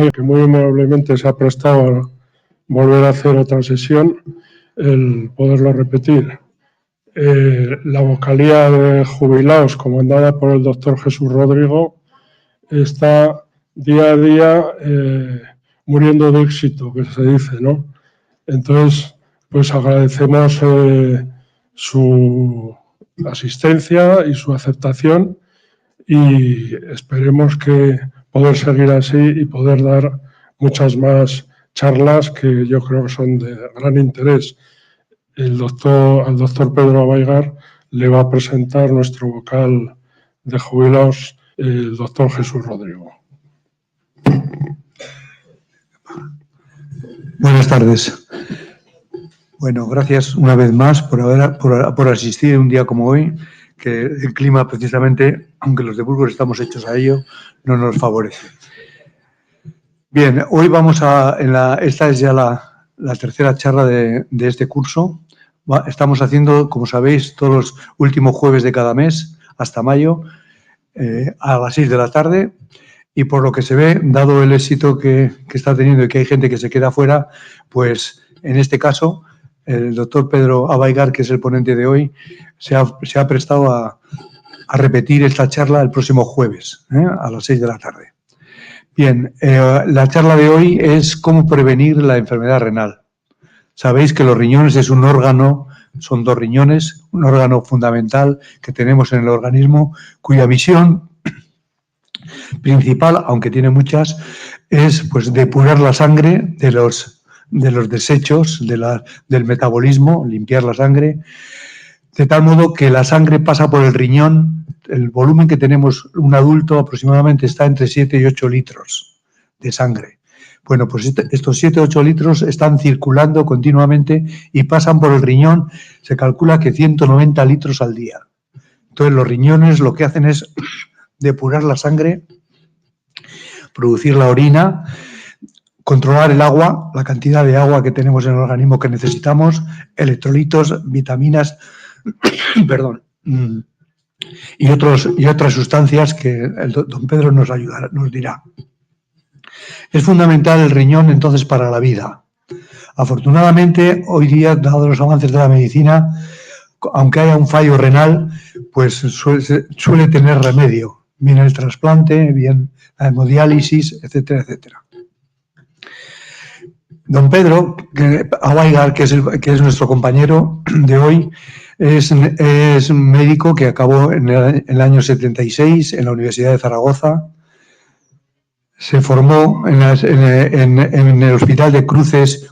que muy amablemente se ha prestado a volver a hacer otra sesión, el poderlo repetir. La vocalía de jubilados, comandada por el doctor Jesús Rodrigo, está día a día muriendo de éxito, que se dice, ¿no? Entonces, pues agradecemos su asistencia y su aceptación y esperemos que poder seguir así y poder dar muchas más charlas que yo creo que son de gran interés. Al doctor Pedro Abaigar le va a presentar nuestro vocal de jubilados, el doctor Jesús Rodrigo. Buenas tardes. Bueno, gracias una vez más por asistir un día como hoy, que el clima precisamente, aunque los de Burgos estamos hechos a ello, no nos favorece. Bien, hoy vamos esta es ya la tercera charla de este curso. Estamos haciendo, como sabéis, todos los últimos jueves de cada mes, hasta mayo, a las 6 de la tarde. Y por lo que se ve, dado el éxito que está teniendo y que hay gente que se queda fuera, pues en este caso, el doctor Pedro Abaigar, que es el ponente de hoy, se ha prestado a repetir esta charla el próximo jueves, a las 6 de la tarde. Bien, la charla de hoy es cómo prevenir la enfermedad renal. Sabéis que los riñones es un órgano, son dos riñones, un órgano fundamental que tenemos en el organismo, cuya misión principal, aunque tiene muchas, es pues depurar la sangre de los desechos del metabolismo, limpiar la sangre, de tal modo que la sangre pasa por el riñón. El volumen que tenemos un adulto aproximadamente está entre 7 y 8 litros de sangre. Bueno, pues estos 7 o 8 litros están circulando continuamente y pasan por el riñón, se calcula que 190 litros al día. Entonces los riñones lo que hacen es depurar la sangre, producir la orina, controlar el agua, la cantidad de agua que tenemos en el organismo que necesitamos, electrolitos, vitaminas, perdón, y otras sustancias que el don Pedro nos dirá. Es fundamental el riñón entonces para la vida. Afortunadamente, hoy día, dado los avances de la medicina, aunque haya un fallo renal, pues suele tener remedio. Bien el trasplante, bien la hemodiálisis, etcétera, etcétera. Don Pedro Abaigar, que es nuestro compañero de hoy, es un médico que acabó en el año 76 en la Universidad de Zaragoza. Se formó en el Hospital de Cruces,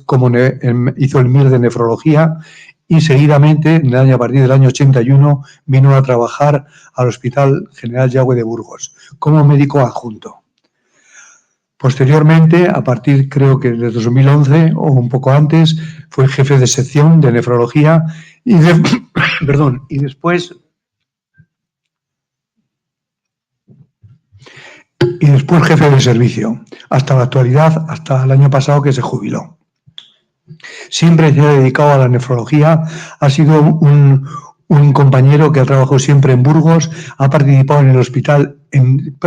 hizo el MIR de nefrología, y seguidamente, a partir del año 81, vino a trabajar al Hospital General Yagüe de Burgos, como médico adjunto. Posteriormente, a partir creo que de 2011 o un poco antes, fue jefe de sección de nefrología y después jefe de servicio, hasta la actualidad, hasta el año pasado que se jubiló. Siempre se ha dedicado a la nefrología, ha sido un compañero que ha trabajado siempre en Burgos, ha participado en el hospital,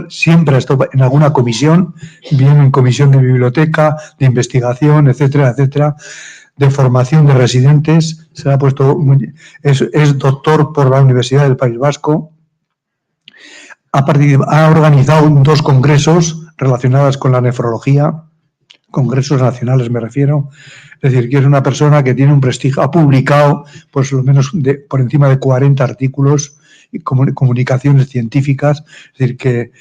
siempre ha estado en alguna comisión, bien en comisión de biblioteca, de investigación, etcétera, etcétera, de formación de residentes, es doctor por la Universidad del País Vasco, ha organizado 2 congresos relacionados con la nefrología, congresos nacionales me refiero, es decir, que es una persona que tiene un prestigio, ha publicado pues lo menos por encima de 40 artículos y comunicaciones científicas, es decir, que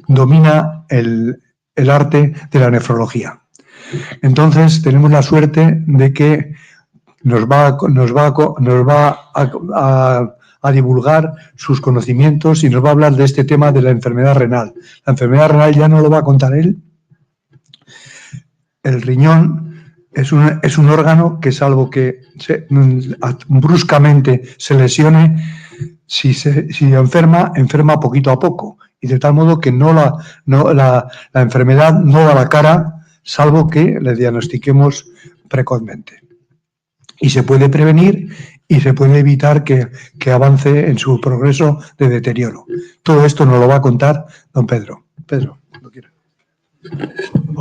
domina el arte de la nefrología. Entonces, tenemos la suerte de que nos va a divulgar sus conocimientos y nos va a hablar de este tema de la enfermedad renal. La enfermedad renal ya no lo va a contar él. El riñón es un órgano que, salvo que bruscamente se lesione, si enferma poquito a poco, y de tal modo que la enfermedad no da la cara, salvo que le diagnostiquemos precozmente. Y se puede prevenir y se puede evitar que avance en su progreso de deterioro. Todo esto nos lo va a contar don Pedro. Pedro, cuando quieras.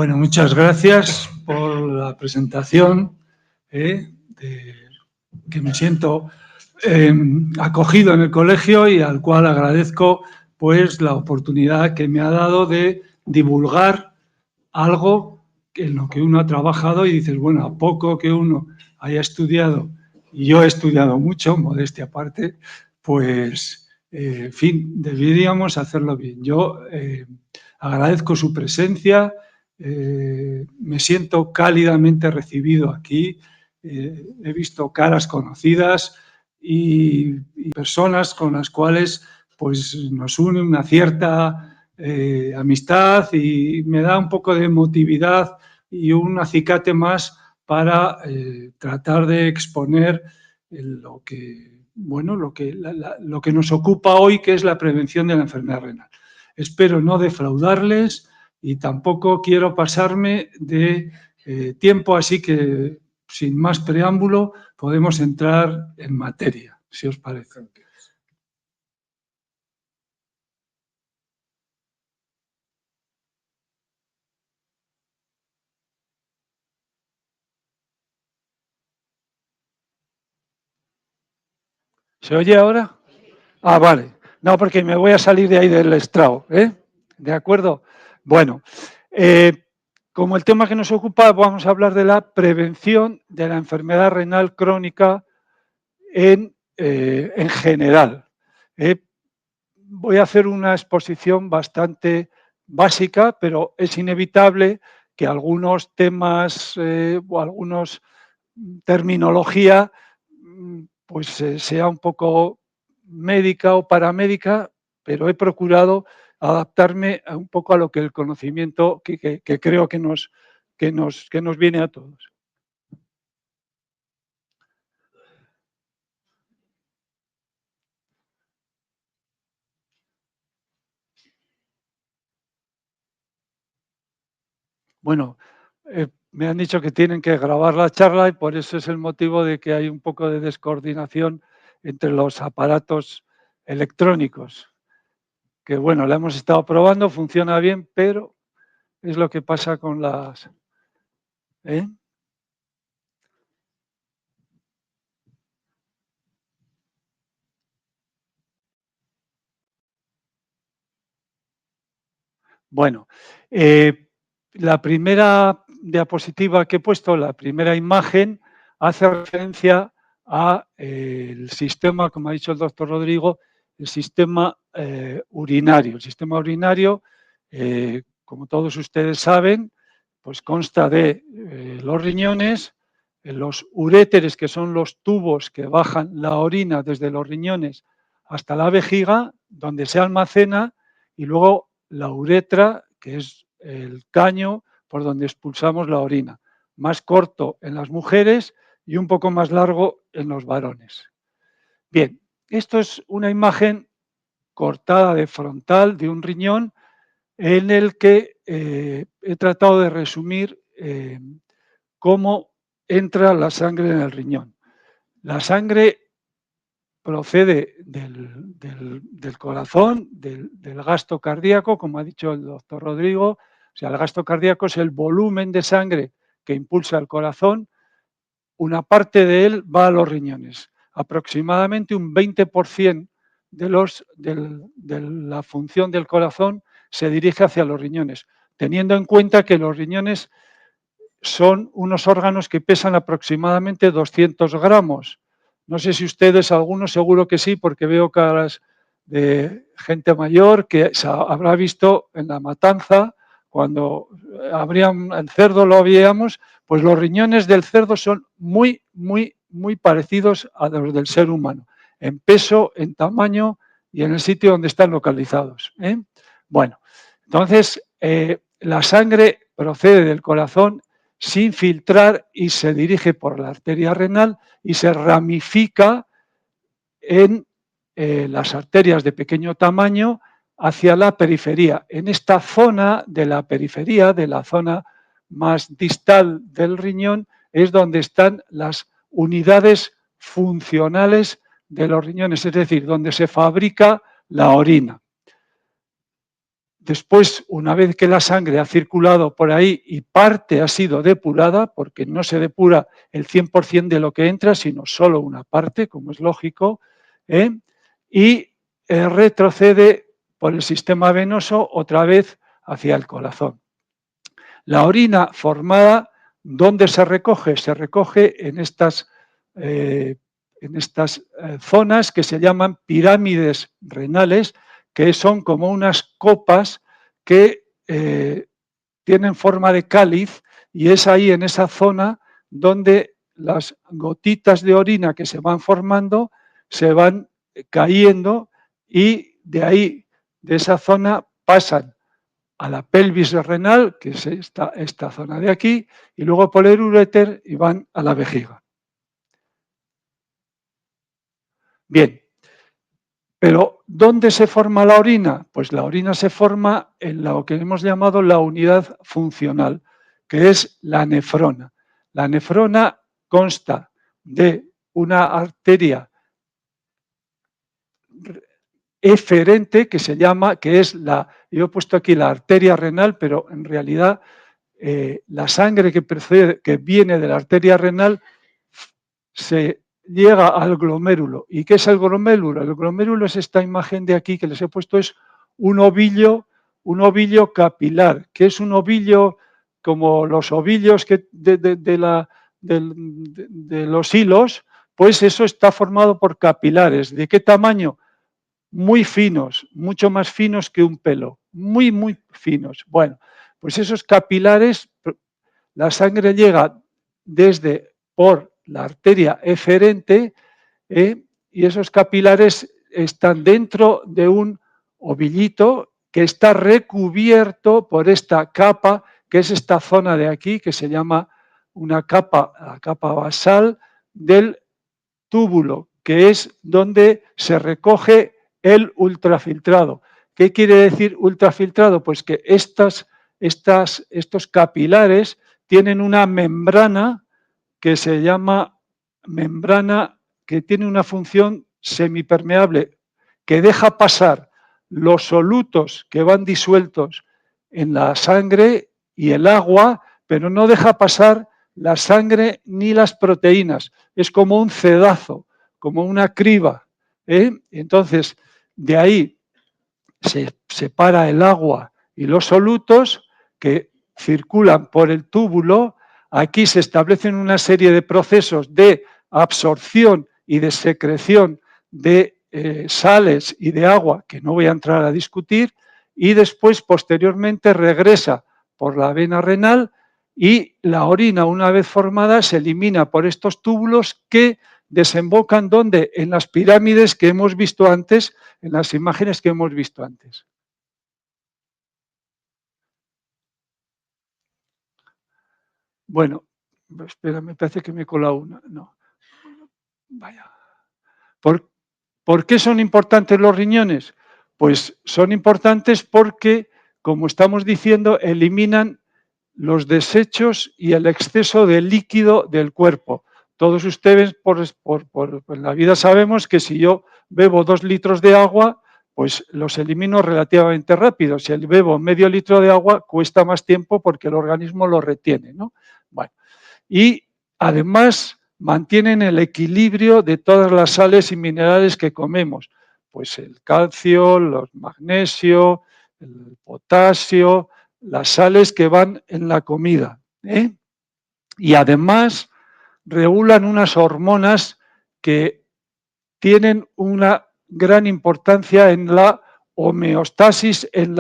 Bueno, muchas gracias por la presentación, que me siento acogido en el colegio y al cual agradezco pues la oportunidad que me ha dado de divulgar algo en lo que uno ha trabajado y dices, bueno, a poco que uno haya estudiado, y yo he estudiado mucho, modestia aparte, pues, en fin, deberíamos hacerlo bien. Yo agradezco su presencia, me siento cálidamente recibido aquí, he visto caras conocidas y personas con las cuales pues, nos une una cierta amistad y me da un poco de emotividad y un acicate más para tratar de exponer lo que, bueno, lo que nos ocupa hoy, que es la prevención de la enfermedad renal. Espero no defraudarles y tampoco quiero pasarme de tiempo, así que sin más preámbulo podemos entrar en materia, si os parece. ¿Se oye ahora? Ah, vale. No, porque me voy a salir de ahí del estrado, ¿eh? ¿De acuerdo? Bueno, como el tema que nos ocupa, vamos a hablar de la prevención de la enfermedad renal crónica en general. Voy a hacer una exposición bastante básica, pero es inevitable que algunos temas o algunos terminología pues sea un poco médica o paramédica, pero he procurado adaptarme un poco a lo que el conocimiento que creo que nos viene a todos. Bueno, me han dicho que tienen que grabar la charla y por eso es el motivo de que hay un poco de descoordinación entre los aparatos electrónicos. Que bueno, la hemos estado probando, funciona bien, pero es lo que pasa con las... ¿eh? Bueno, la primera diapositiva que he puesto, la primera imagen, hace referencia al sistema, como ha dicho el doctor Rodrigo, el sistema urinario. El sistema urinario, como todos ustedes saben, pues consta de los riñones, los uréteres, que son los tubos que bajan la orina desde los riñones hasta la vejiga, donde se almacena, y luego la uretra, que es el caño por donde expulsamos la orina, más corto en las mujeres y un poco más largo en los varones. Bien, esto es una imagen cortada de frontal de un riñón en el que he tratado de resumir cómo entra la sangre en el riñón. La sangre procede del corazón, del gasto cardíaco, como ha dicho el doctor Rodrigo. O sea, el gasto cardíaco es el volumen de sangre que impulsa el corazón. Una parte de él va a los riñones. Aproximadamente un 20% de la función del corazón se dirige hacia los riñones, teniendo en cuenta que los riñones son unos órganos que pesan aproximadamente 200 gramos. No sé si ustedes, algunos seguro que sí, porque veo caras de gente mayor que habrá visto en la matanza, cuando abrían el cerdo, lo veíamos, pues los riñones del cerdo son muy, muy, muy parecidos a los del ser humano, en peso, en tamaño y en el sitio donde están localizados. Bueno, entonces la sangre procede del corazón sin filtrar y se dirige por la arteria renal y se ramifica en las arterias de pequeño tamaño hacia la periferia. En esta zona de la periferia, de la zona más distal del riñón, es donde están las unidades funcionales de los riñones, es decir, donde se fabrica la orina. Después, una vez que la sangre ha circulado por ahí y parte ha sido depurada, porque no se depura el 100% de lo que entra, sino solo una parte, como es lógico, ¿eh? y retrocede por el sistema venoso otra vez hacia el corazón. La orina formada, ¿dónde se recoge? Se recoge en estas zonas que se llaman pirámides renales, que son como unas copas que tienen forma de cáliz, y es ahí en esa zona donde las gotitas de orina que se van formando se van cayendo, y de ahí, de esa zona, pasan a la pelvis renal, que es esta zona de aquí, y luego por el uréter y van a la vejiga. Bien, pero ¿dónde se forma la orina? Pues la orina se forma en lo que hemos llamado la unidad funcional, que es la nefrona. La nefrona consta de una arteria eferente que se llama, que es yo he puesto aquí la arteria renal, pero en realidad la sangre que viene de la arteria renal se llega al glomérulo. ¿Y qué es el glomérulo? El glomérulo es esta imagen de aquí que les he puesto, es un ovillo capilar, que es un ovillo como los ovillos de los hilos, pues eso está formado por capilares. ¿De qué tamaño? Muy finos, mucho más finos que un pelo, muy, muy finos. Bueno, pues esos capilares, la sangre llega por la arteria eferente, y esos capilares están dentro de un ovillito que está recubierto por esta capa, que es esta zona de aquí, que se llama la capa basal del túbulo, que es donde se recoge el ultrafiltrado. ¿Qué quiere decir ultrafiltrado? Pues que estos capilares tienen una membrana que se llama membrana, que tiene una función semipermeable, que deja pasar los solutos que van disueltos en la sangre y el agua, pero no deja pasar la sangre ni las proteínas. Es como un cedazo, como una criba. Entonces, de ahí se separa el agua y los solutos que circulan por el túbulo. Aquí se establecen una serie de procesos de absorción y de secreción de sales y de agua, que no voy a entrar a discutir, y después, posteriormente, regresa por la vena renal, y la orina, una vez formada, se elimina por estos túbulos que desembocan ¿dónde? En las pirámides que hemos visto antes, en las imágenes que hemos visto antes. Bueno, espera, me parece que me he colado una. No. Vaya. ¿Por qué son importantes los riñones? Pues son importantes porque, como estamos diciendo, eliminan los desechos y el exceso de líquido del cuerpo. Todos ustedes en la vida sabemos que si yo bebo 2 litros de agua, pues los elimino relativamente rápido. Si bebo medio litro de agua, cuesta más tiempo porque el organismo lo retiene, ¿no? Bueno, y además mantienen el equilibrio de todas las sales y minerales que comemos, pues el calcio, los magnesio, el potasio, las sales que van en la comida. Y además regulan unas hormonas que tienen una gran importancia en la homeostasis, en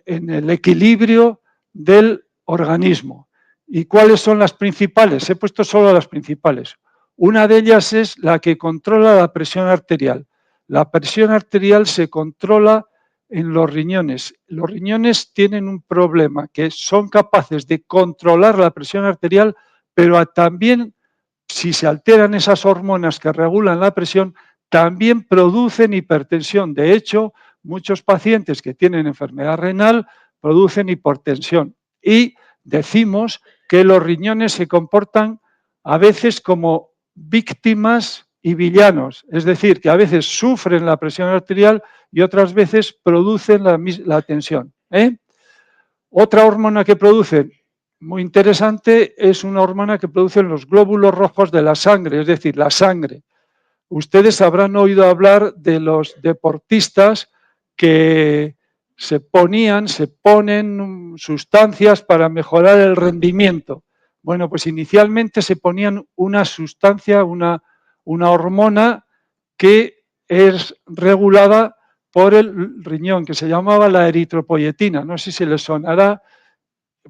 el equilibrio del organismo. ¿Y cuáles son las principales? He puesto solo las principales. Una de ellas es la que controla la presión arterial. La presión arterial se controla en los riñones. Los riñones tienen un problema, que son capaces de controlar la presión arterial, pero también, si se alteran esas hormonas que regulan la presión, también producen hipertensión. De hecho, muchos pacientes que tienen enfermedad renal producen hipertensión. Y decimos que los riñones se comportan a veces como víctimas y villanos, es decir, que a veces sufren la presión arterial y otras veces producen la tensión. Otra hormona que producen, muy interesante, es una hormona que producen los glóbulos rojos de la sangre, es decir, la sangre. Ustedes habrán oído hablar de los deportistas que se ponen sustancias para mejorar el rendimiento. Bueno, pues inicialmente se ponían una sustancia, una hormona que es regulada por el riñón, que se llamaba la eritropoyetina. No sé si les sonará.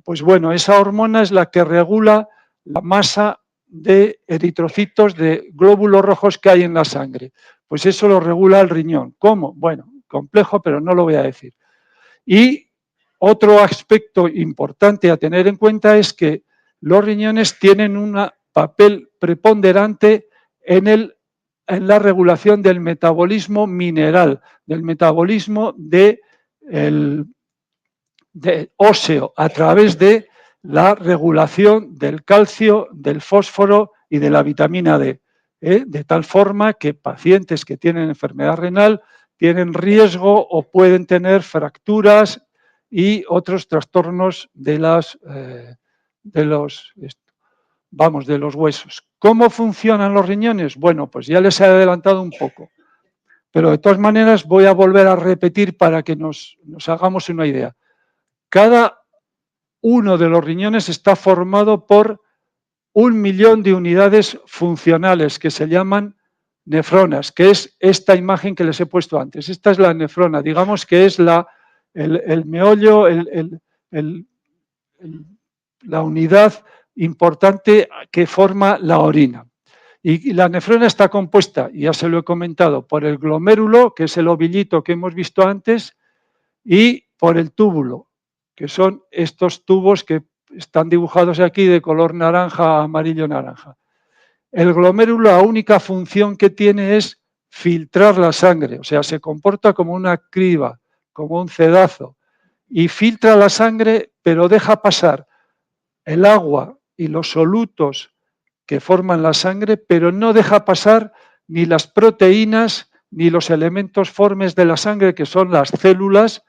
Pues bueno, esa hormona es la que regula la masa de eritrocitos, de glóbulos rojos que hay en la sangre. Pues eso lo regula el riñón. ¿Cómo? Bueno, complejo, pero no lo voy a decir. Y otro aspecto importante a tener en cuenta es que los riñones tienen un papel preponderante en la regulación del metabolismo mineral, del metabolismo óseo, a través de la regulación del calcio, del fósforo y de la vitamina D, de tal forma que pacientes que tienen enfermedad renal tienen riesgo o pueden tener fracturas y otros trastornos de los huesos. ¿Cómo funcionan los riñones? Bueno, pues ya les he adelantado un poco, pero de todas maneras voy a volver a repetir para que nos hagamos una idea. Cada uno de los riñones está formado por 1 millón de unidades funcionales que se llaman nefronas, que es esta imagen que les he puesto antes. Esta es la nefrona, digamos que es el meollo, la unidad importante que forma la orina. Y la nefrona está compuesta, ya se lo he comentado, por el glomérulo, que es el ovillito que hemos visto antes, y por el túbulo, que son estos tubos que están dibujados aquí de color naranja, amarillo-naranja. El glomérulo, la única función que tiene es filtrar la sangre, o sea, se comporta como una criba, como un cedazo, y filtra la sangre, pero deja pasar el agua y los solutos que forman la sangre, pero no deja pasar ni las proteínas ni los elementos formes de la sangre, que son las células,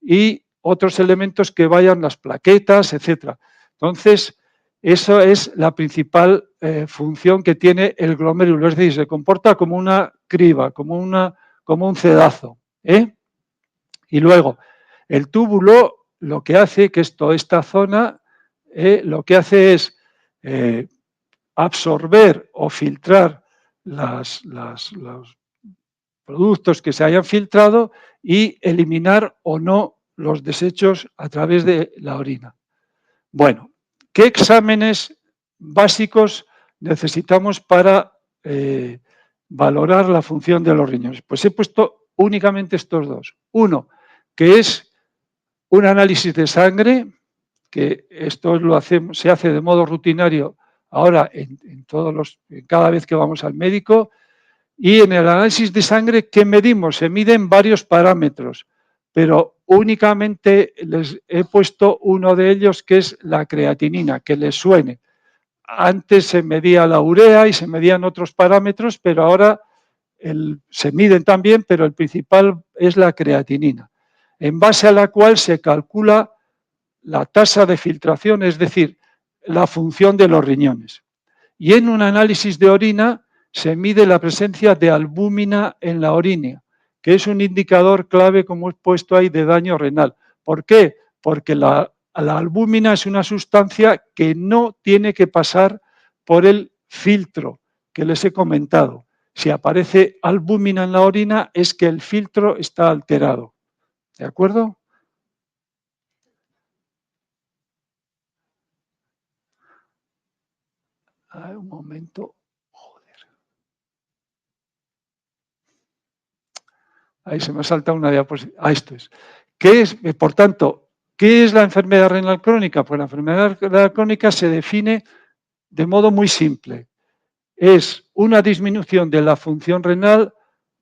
y otros elementos que vayan, las plaquetas, etc. Entonces, eso es la principal función que tiene el glomérulo, es decir, se comporta como una criba, como un cedazo. Y luego, el túbulo lo que hace, que es toda esta zona, lo que hace es absorber o filtrar los productos que se hayan filtrado y eliminar o no los desechos a través de la orina. Bueno, ¿qué exámenes básicos necesitamos para valorar la función de los riñones? Pues he puesto únicamente estos dos. Uno, que es un análisis de sangre, que esto se hace de modo rutinario ahora cada vez que vamos al médico. Y en el análisis de sangre, ¿qué medimos? Se miden varios parámetros, pero únicamente les he puesto uno de ellos, que es la creatinina, que les suene. Antes se medía la urea y se medían otros parámetros, pero ahora se miden también, pero el principal es la creatinina, en base a la cual se calcula la tasa de filtración, es decir, la función de los riñones. Y en un análisis de orina se mide la presencia de albúmina en la orina, que es un indicador clave, como he puesto ahí, de daño renal. ¿Por qué? Porque la albúmina es una sustancia que no tiene que pasar por el filtro que les he comentado. Si aparece albúmina en la orina es que el filtro está alterado. ¿De acuerdo? Un momento. Joder. Ahí se me salta una diapositiva. Esto es. Por tanto, ¿qué es la enfermedad renal crónica? Pues la enfermedad renal crónica se define de modo muy simple. Es una disminución de la función renal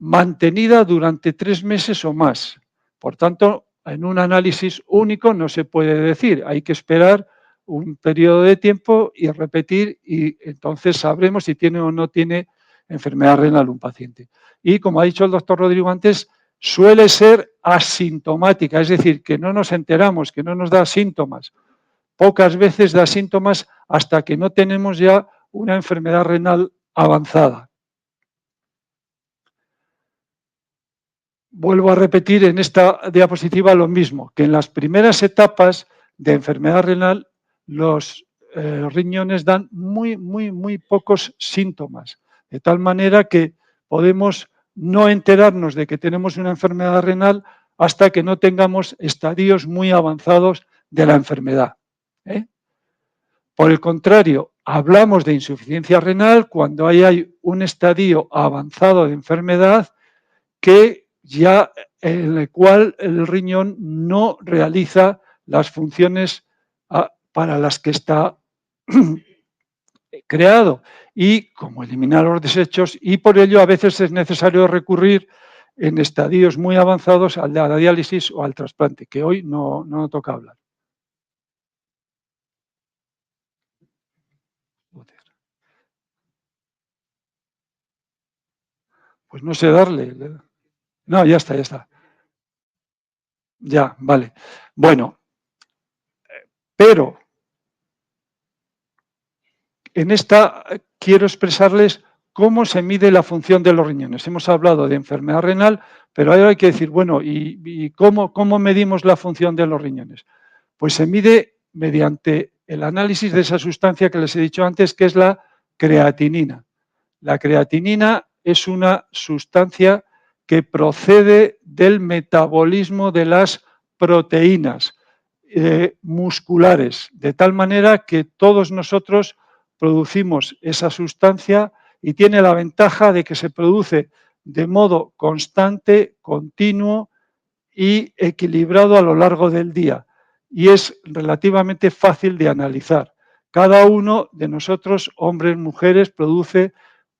mantenida durante 3 meses o más. Por tanto, en un análisis único no se puede decir. Hay que esperar un periodo de tiempo y repetir, y entonces sabremos si tiene o no tiene enfermedad renal un paciente. Y como ha dicho el doctor Rodrigo antes, suele ser asintomática, es decir, que no nos enteramos, que no nos da síntomas. Pocas veces da síntomas hasta que no tenemos ya una enfermedad renal avanzada. Vuelvo a repetir en esta diapositiva lo mismo, que en las primeras etapas de enfermedad renal los riñones dan muy pocos síntomas, de tal manera que podemos no enterarnos de que tenemos una enfermedad renal hasta que no tengamos estadios muy avanzados de la enfermedad. Por el contrario, hablamos de insuficiencia renal cuando hay un estadio avanzado de enfermedad que ya en el cual el riñón no realiza las funciones para las que está creado, y como eliminar los desechos, y por ello a veces es necesario recurrir en estadios muy avanzados a la diálisis o al trasplante, que hoy no toca hablar. Pues no sé darle. No, ya está. Ya, vale. Bueno, pero en esta quiero expresarles cómo se mide la función de los riñones. Hemos hablado de enfermedad renal, pero ahora hay que decir, bueno, ¿y cómo medimos la función de los riñones? Pues se mide mediante el análisis de esa sustancia que les he dicho antes, que es la creatinina. La creatinina es una sustancia que procede del metabolismo de las proteínas musculares, de tal manera que todos nosotros producimos esa sustancia y tiene la ventaja de que se produce de modo constante, continuo y equilibrado a lo largo del día, y es relativamente fácil de analizar. Cada uno de nosotros, hombres, mujeres, produce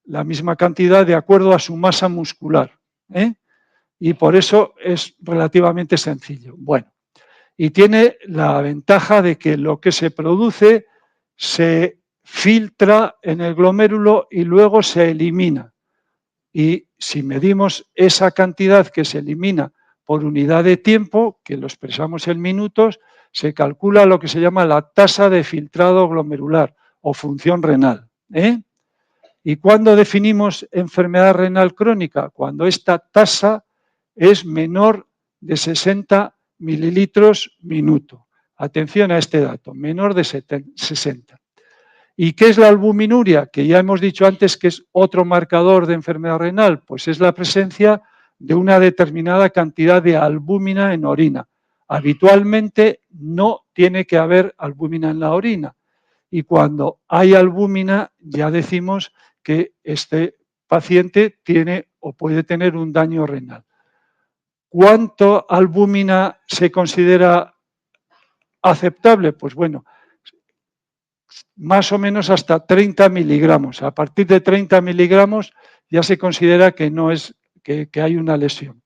la misma cantidad de acuerdo a su masa muscular, y por eso es relativamente sencillo. Bueno, y tiene la ventaja de que lo que se produce se filtra en el glomérulo y luego se elimina. Y si medimos esa cantidad que se elimina por unidad de tiempo, que lo expresamos en minutos, se calcula lo que se llama la tasa de filtrado glomerular o función renal. ¿Y cuándo definimos enfermedad renal crónica? Cuando esta tasa es menor de 60 mililitros minuto. Atención a este dato, menor de 60. ¿Y qué es la albuminuria? Que ya hemos dicho antes que es otro marcador de enfermedad renal, pues es la presencia de una determinada cantidad de albúmina en orina. Habitualmente no tiene que haber albúmina en la orina, y cuando hay albúmina ya decimos que este paciente tiene o puede tener un daño renal. ¿Cuánto albúmina se considera aceptable? Pues bueno, más o menos hasta 30 miligramos. A partir de 30 miligramos ya se considera que no es que hay una lesión.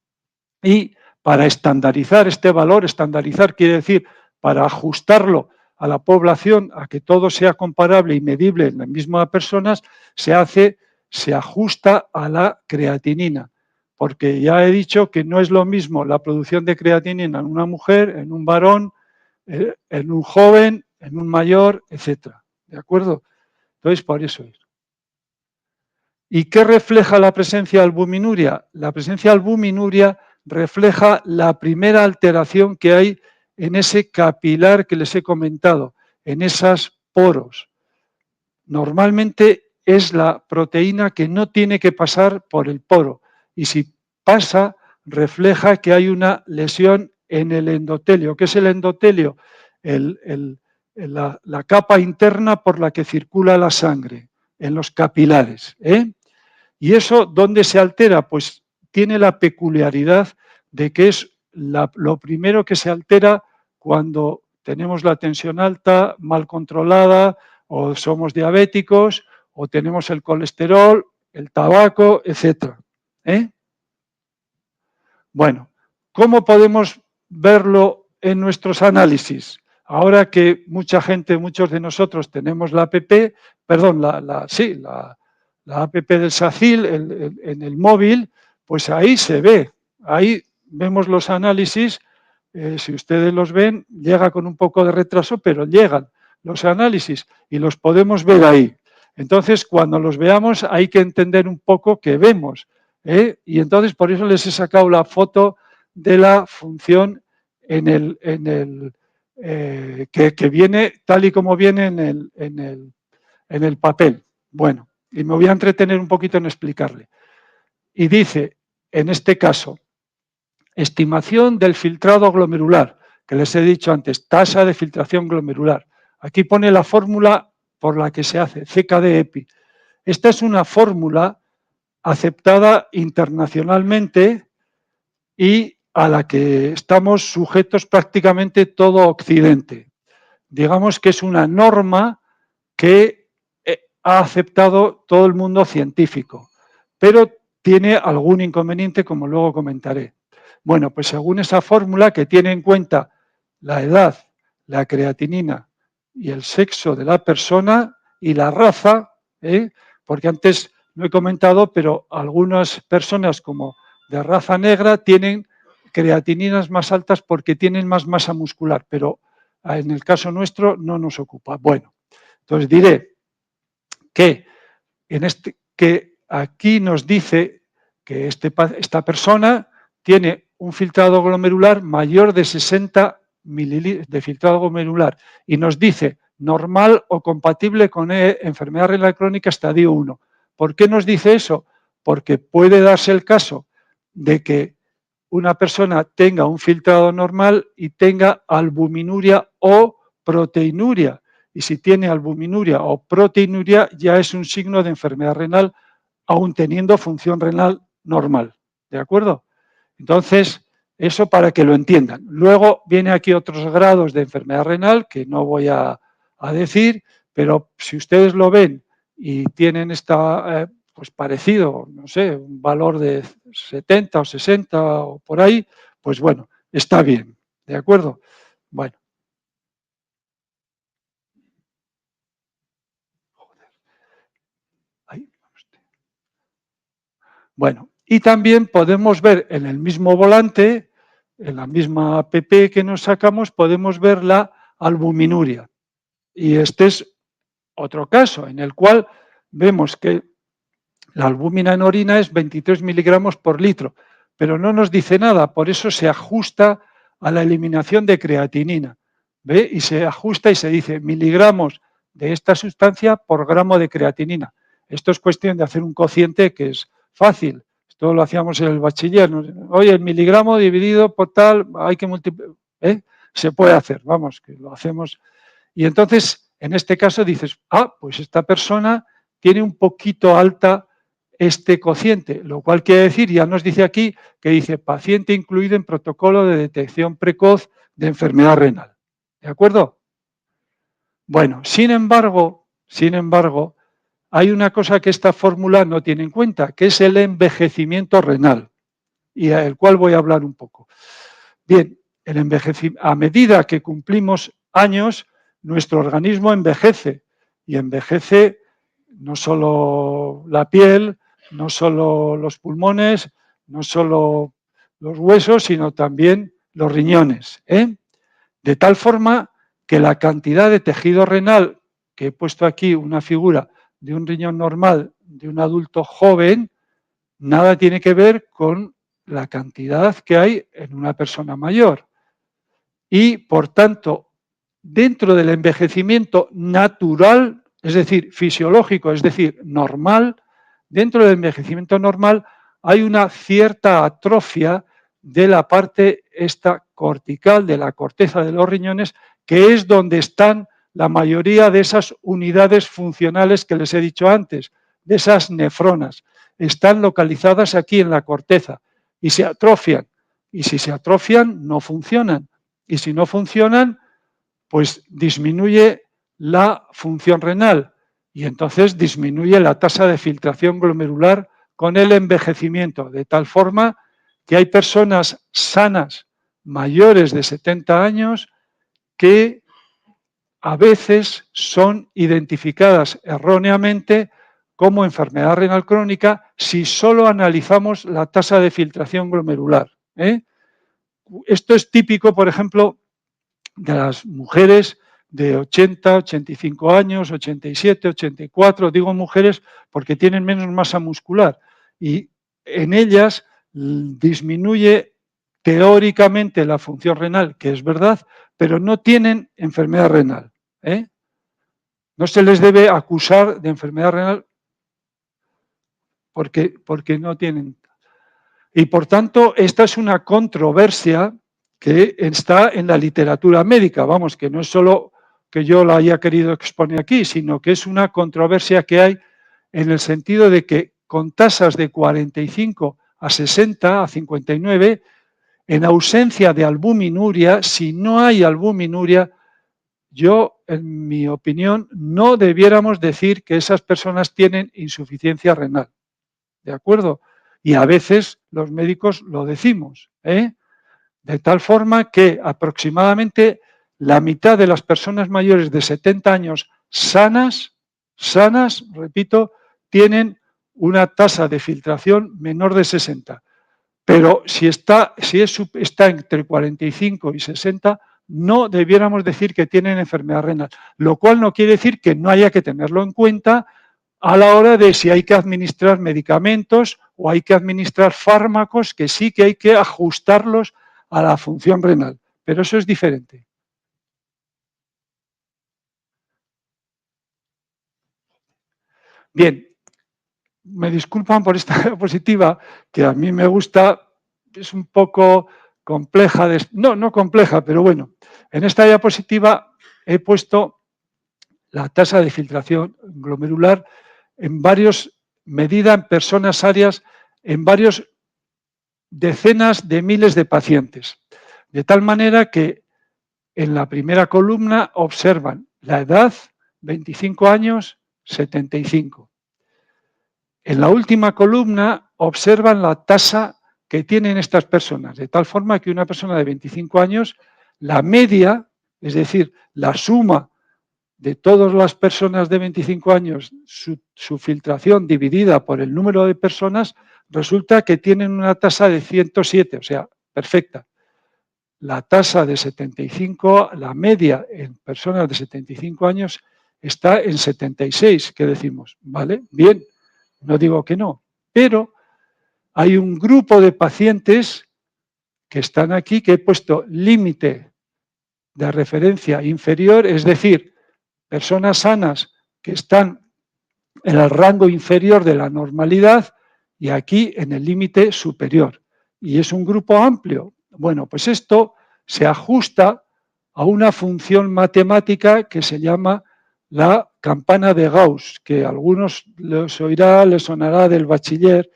Y para estandarizar este valor, estandarizar quiere decir para ajustarlo a la población, a que todo sea comparable y medible en las mismas personas, se ajusta a la creatinina. Porque ya he dicho que no es lo mismo la producción de creatinina en una mujer, en un varón, en un joven, en un mayor, etcétera. ¿De acuerdo? Entonces, por eso es. ¿Y qué refleja la presencia de albuminuria? La presencia de albuminuria refleja la primera alteración que hay en ese capilar que les he comentado, en esos poros. Normalmente es la proteína que no tiene que pasar por el poro, y si pasa, refleja que hay una lesión en el endotelio. ¿Qué es el endotelio? La capa interna por la que circula la sangre, en los capilares. ¿Y eso dónde se altera? Pues tiene la peculiaridad de que es lo primero que se altera cuando tenemos la tensión alta, mal controlada, o somos diabéticos, o tenemos el colesterol, el tabaco, etc. Bueno, ¿cómo podemos verlo en nuestros análisis? Ahora que mucha gente, muchos de nosotros tenemos la APP, perdón, la la app del SACIL en el móvil, pues ahí se ve, ahí vemos los análisis, si ustedes los ven, llega con un poco de retraso, pero llegan los análisis y los podemos ver ahí. Entonces, cuando los veamos hay que entender un poco qué vemos, ¿eh? Y entonces por eso les he sacado la foto de la función que viene tal y como viene en el papel. Bueno, y me voy a entretener un poquito en explicarle. Y dice, en este caso, estimación del filtrado glomerular, que les he dicho antes, tasa de filtración glomerular. Aquí pone la fórmula por la que se hace, CKD-EPI. Esta es una fórmula aceptada internacionalmente y a la que estamos sujetos prácticamente todo Occidente. Digamos que es una norma que ha aceptado todo el mundo científico, pero tiene algún inconveniente, como luego comentaré. Bueno, pues según esa fórmula, que tiene en cuenta la edad, la creatinina y el sexo de la persona y la raza, porque antes no he comentado, pero algunas personas como de raza negra tienen creatininas más altas porque tienen más masa muscular, pero en el caso nuestro no nos ocupa. Bueno, entonces diré que, que aquí nos dice que esta persona tiene un filtrado glomerular mayor de 60 mililitros de filtrado glomerular y nos dice normal o compatible con enfermedad renal crónica estadio 1. ¿Por qué nos dice eso? Porque puede darse el caso de que una persona tenga un filtrado normal y tenga albuminuria o proteinuria. Y si tiene albuminuria o proteinuria ya es un signo de enfermedad renal, aún teniendo función renal normal. ¿De acuerdo? Entonces, eso para que lo entiendan. Luego viene aquí otros grados de enfermedad renal que no voy a decir, pero si ustedes lo ven y tienen esta, pues parecido, no sé, un valor de 70 o 60 o por ahí, pues bueno, está bien. ¿De acuerdo? Bueno. Ahí. Bueno, y también podemos ver en el mismo volante, en la misma app que nos sacamos, podemos ver la albuminuria. Y este es otro caso en el cual vemos que la albúmina en orina es 23 miligramos por litro, pero no nos dice nada, por eso se ajusta a la eliminación de creatinina. ¿Ve? Y se ajusta y se dice miligramos de esta sustancia por gramo de creatinina. Esto es cuestión de hacer un cociente que es fácil. Esto lo hacíamos en el bachiller. Oye, el miligramo dividido por tal, hay que multiplicar. Se puede hacer, vamos, que lo hacemos. Y entonces, en este caso dices, pues esta persona tiene un poquito alta este cociente, lo cual quiere decir, ya nos dice aquí, que dice paciente incluido en protocolo de detección precoz de enfermedad renal. ¿De acuerdo? Bueno, sin embargo, hay una cosa que esta fórmula no tiene en cuenta, que es el envejecimiento renal, y del cual voy a hablar un poco. Bien, a medida que cumplimos años, nuestro organismo envejece, y envejece no solo la piel, no solo los pulmones, no solo los huesos, sino también los riñones. De tal forma que la cantidad de tejido renal, que he puesto aquí una figura de un riñón normal de un adulto joven, nada tiene que ver con la cantidad que hay en una persona mayor. Y, por tanto, dentro del envejecimiento natural, es decir, fisiológico, es decir, normal, dentro del envejecimiento normal hay una cierta atrofia de la parte esta cortical, de la corteza de los riñones, que es donde están la mayoría de esas unidades funcionales que les he dicho antes, de esas nefronas. Están localizadas aquí en la corteza y se atrofian. Y si se atrofian, no funcionan. Y si no funcionan, pues disminuye la función renal y entonces disminuye la tasa de filtración glomerular con el envejecimiento, de tal forma que hay personas sanas mayores de 70 años que a veces son identificadas erróneamente como enfermedad renal crónica si solo analizamos la tasa de filtración glomerular. Esto es típico, por ejemplo, de las mujeres de 80, 85 años, 87, 84, digo mujeres porque tienen menos masa muscular y en ellas disminuye teóricamente la función renal, que es verdad, pero no tienen enfermedad renal. No se les debe acusar de enfermedad renal porque no tienen. Y por tanto, esta es una controversia que está en la literatura médica, vamos, que no es solo que yo la haya querido exponer aquí, sino que es una controversia que hay en el sentido de que con tasas de 45 a 60, a 59, en ausencia de albuminuria, si no hay albuminuria, yo, en mi opinión, no debiéramos decir que esas personas tienen insuficiencia renal. ¿De acuerdo? Y a veces los médicos lo decimos, de tal forma que aproximadamente la mitad de las personas mayores de 70 años sanas, repito, tienen una tasa de filtración menor de 60. Pero si está entre 45 y 60, no debiéramos decir que tienen enfermedad renal, lo cual no quiere decir que no haya que tenerlo en cuenta a la hora de si hay que administrar medicamentos o hay que administrar fármacos, que sí que hay que ajustarlos a la función renal, pero eso es diferente. Bien, me disculpan por esta diapositiva, que a mí me gusta, es un poco compleja, no compleja, pero bueno, en esta diapositiva he puesto la tasa de filtración glomerular en medida en personas áreas, en varios decenas de miles de pacientes. De tal manera que en la primera columna observan la edad, 25 años, 75. En la última columna observan la tasa que tienen estas personas, de tal forma que una persona de 25 años, la media, es decir, la suma de todas las personas de 25 años, su filtración dividida por el número de personas, resulta que tienen una tasa de 107, o sea, perfecta. La tasa de 75, la media en personas de 75 años está en 76, ¿qué decimos? ¿Vale? Bien, no digo que no, pero hay un grupo de pacientes que están aquí que he puesto límite de referencia inferior, es decir, personas sanas que están en el rango inferior de la normalidad y aquí en el límite superior. Y es un grupo amplio. Bueno, pues esto se ajusta a una función matemática que se llama la campana de Gauss, que a algunos les sonará del bachiller,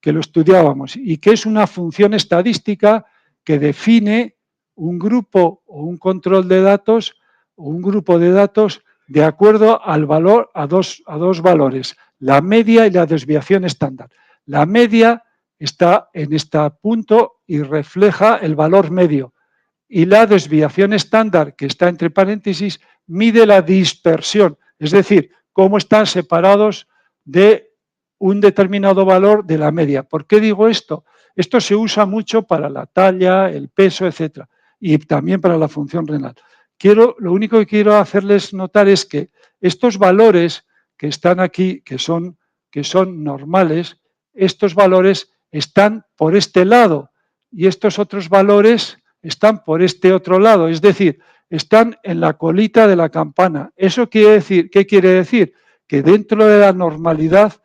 que lo estudiábamos, y que es una función estadística que define un grupo o un control de datos o un grupo de datos de acuerdo al valor, a dos valores, la media y la desviación estándar. La media está en este punto y refleja el valor medio. Y la desviación estándar, que está entre paréntesis, mide la dispersión, es decir, cómo están separados de un determinado valor de la media. ¿Por qué digo esto? Esto se usa mucho para la talla, el peso, etc. Y también para la función renal. Lo único que quiero hacerles notar es que estos valores que están aquí, que son normales, estos valores están por este lado y estos otros valores están por este otro lado, es decir, están en la colita de la campana. ¿Eso quiere decir? ¿Qué quiere decir? Que dentro de la normalidad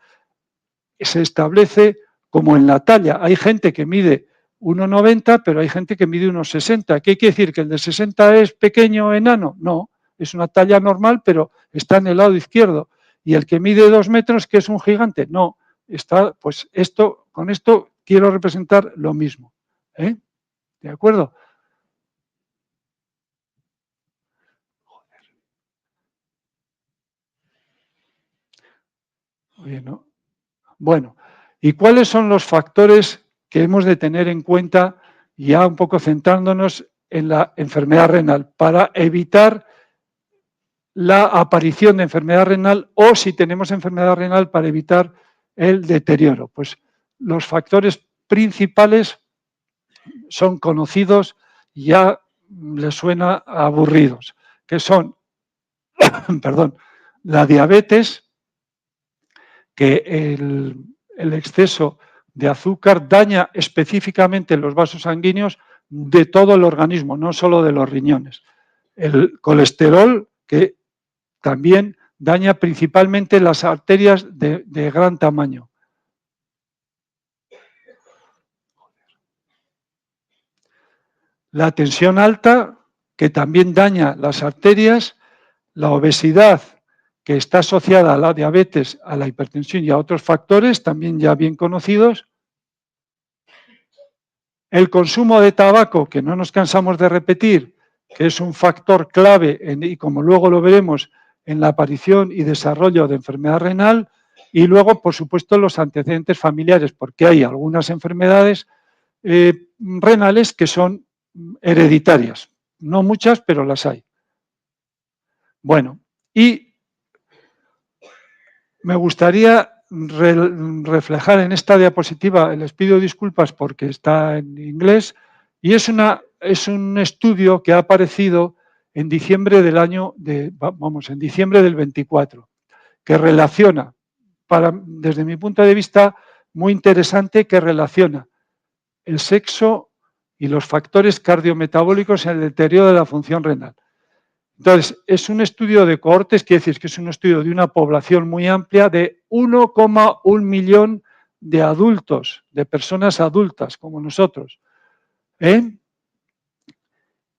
se establece como en la talla. Hay gente que mide 1,90, pero hay gente que mide 1,60. ¿Qué quiere decir? ¿Que el de 60 es pequeño o enano? No, es una talla normal, pero está en el lado izquierdo. ¿Y el que mide 2 metros, que es un gigante? No, está, pues con esto quiero representar lo mismo. ¿De acuerdo? Oye, ¿no? Bueno, ¿y cuáles son los factores que hemos de tener en cuenta, ya un poco centrándonos en la enfermedad renal, para evitar la aparición de enfermedad renal o si tenemos enfermedad renal para evitar el deterioro. Pues los factores principales son conocidos, ya les suena aburridos, que son, perdón, la diabetes, que el exceso de azúcar daña específicamente los vasos sanguíneos de todo el organismo, no solo de los riñones. El colesterol, que también daña principalmente las arterias de gran tamaño. La tensión alta, que también daña las arterias. La obesidad, que está asociada a la diabetes, a la hipertensión y a otros factores también ya bien conocidos. El consumo de tabaco, que no nos cansamos de repetir, que es un factor clave, y como luego lo veremos, en la aparición y desarrollo de enfermedad renal. Y luego, por supuesto, los antecedentes familiares, porque hay algunas enfermedades renales que son hereditarias. No muchas, pero las hay. Bueno, y me gustaría reflejar en esta diapositiva, les pido disculpas porque está en inglés, y es un estudio que ha aparecido en diciembre en diciembre del 24, que relaciona, desde mi punto de vista, muy interesante, que relaciona el sexo y los factores cardiometabólicos en el deterioro de la función renal. Entonces, es un estudio de cohortes, quiere decir que es un estudio de una población muy amplia de 1,1 millón de adultos, de personas adultas como nosotros,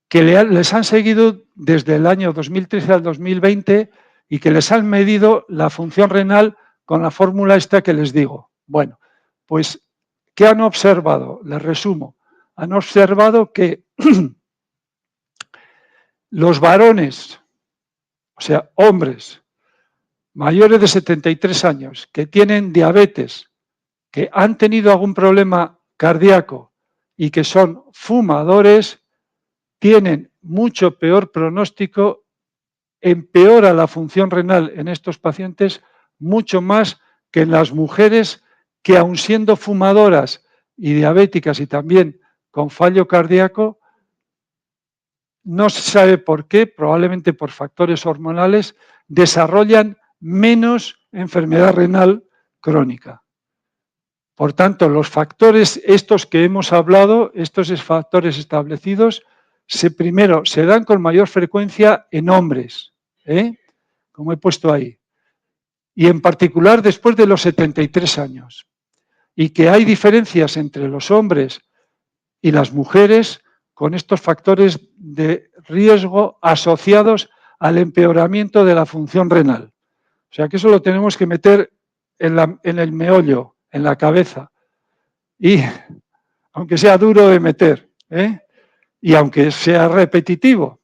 que les han seguido desde el año 2013 al 2020 y que les han medido la función renal con la fórmula esta que les digo. Bueno, pues, ¿qué han observado? Les resumo. Han observado que los varones, o sea, hombres mayores de 73 años que tienen diabetes, que han tenido algún problema cardíaco y que son fumadores, tienen mucho peor pronóstico, empeora la función renal en estos pacientes mucho más que en las mujeres que, aun siendo fumadoras y diabéticas y también con fallo cardíaco, no se sabe por qué, probablemente por factores hormonales, desarrollan menos enfermedad renal crónica. Por tanto, los factores estos que hemos hablado, estos factores establecidos, primero se dan con mayor frecuencia en hombres, como he puesto ahí, y en particular después de los 73 años. Y que hay diferencias entre los hombres y las mujeres con estos factores de riesgo asociados al empeoramiento de la función renal. O sea que eso lo tenemos que meter en el meollo, en la cabeza. Y aunque sea duro de meter, y aunque sea repetitivo,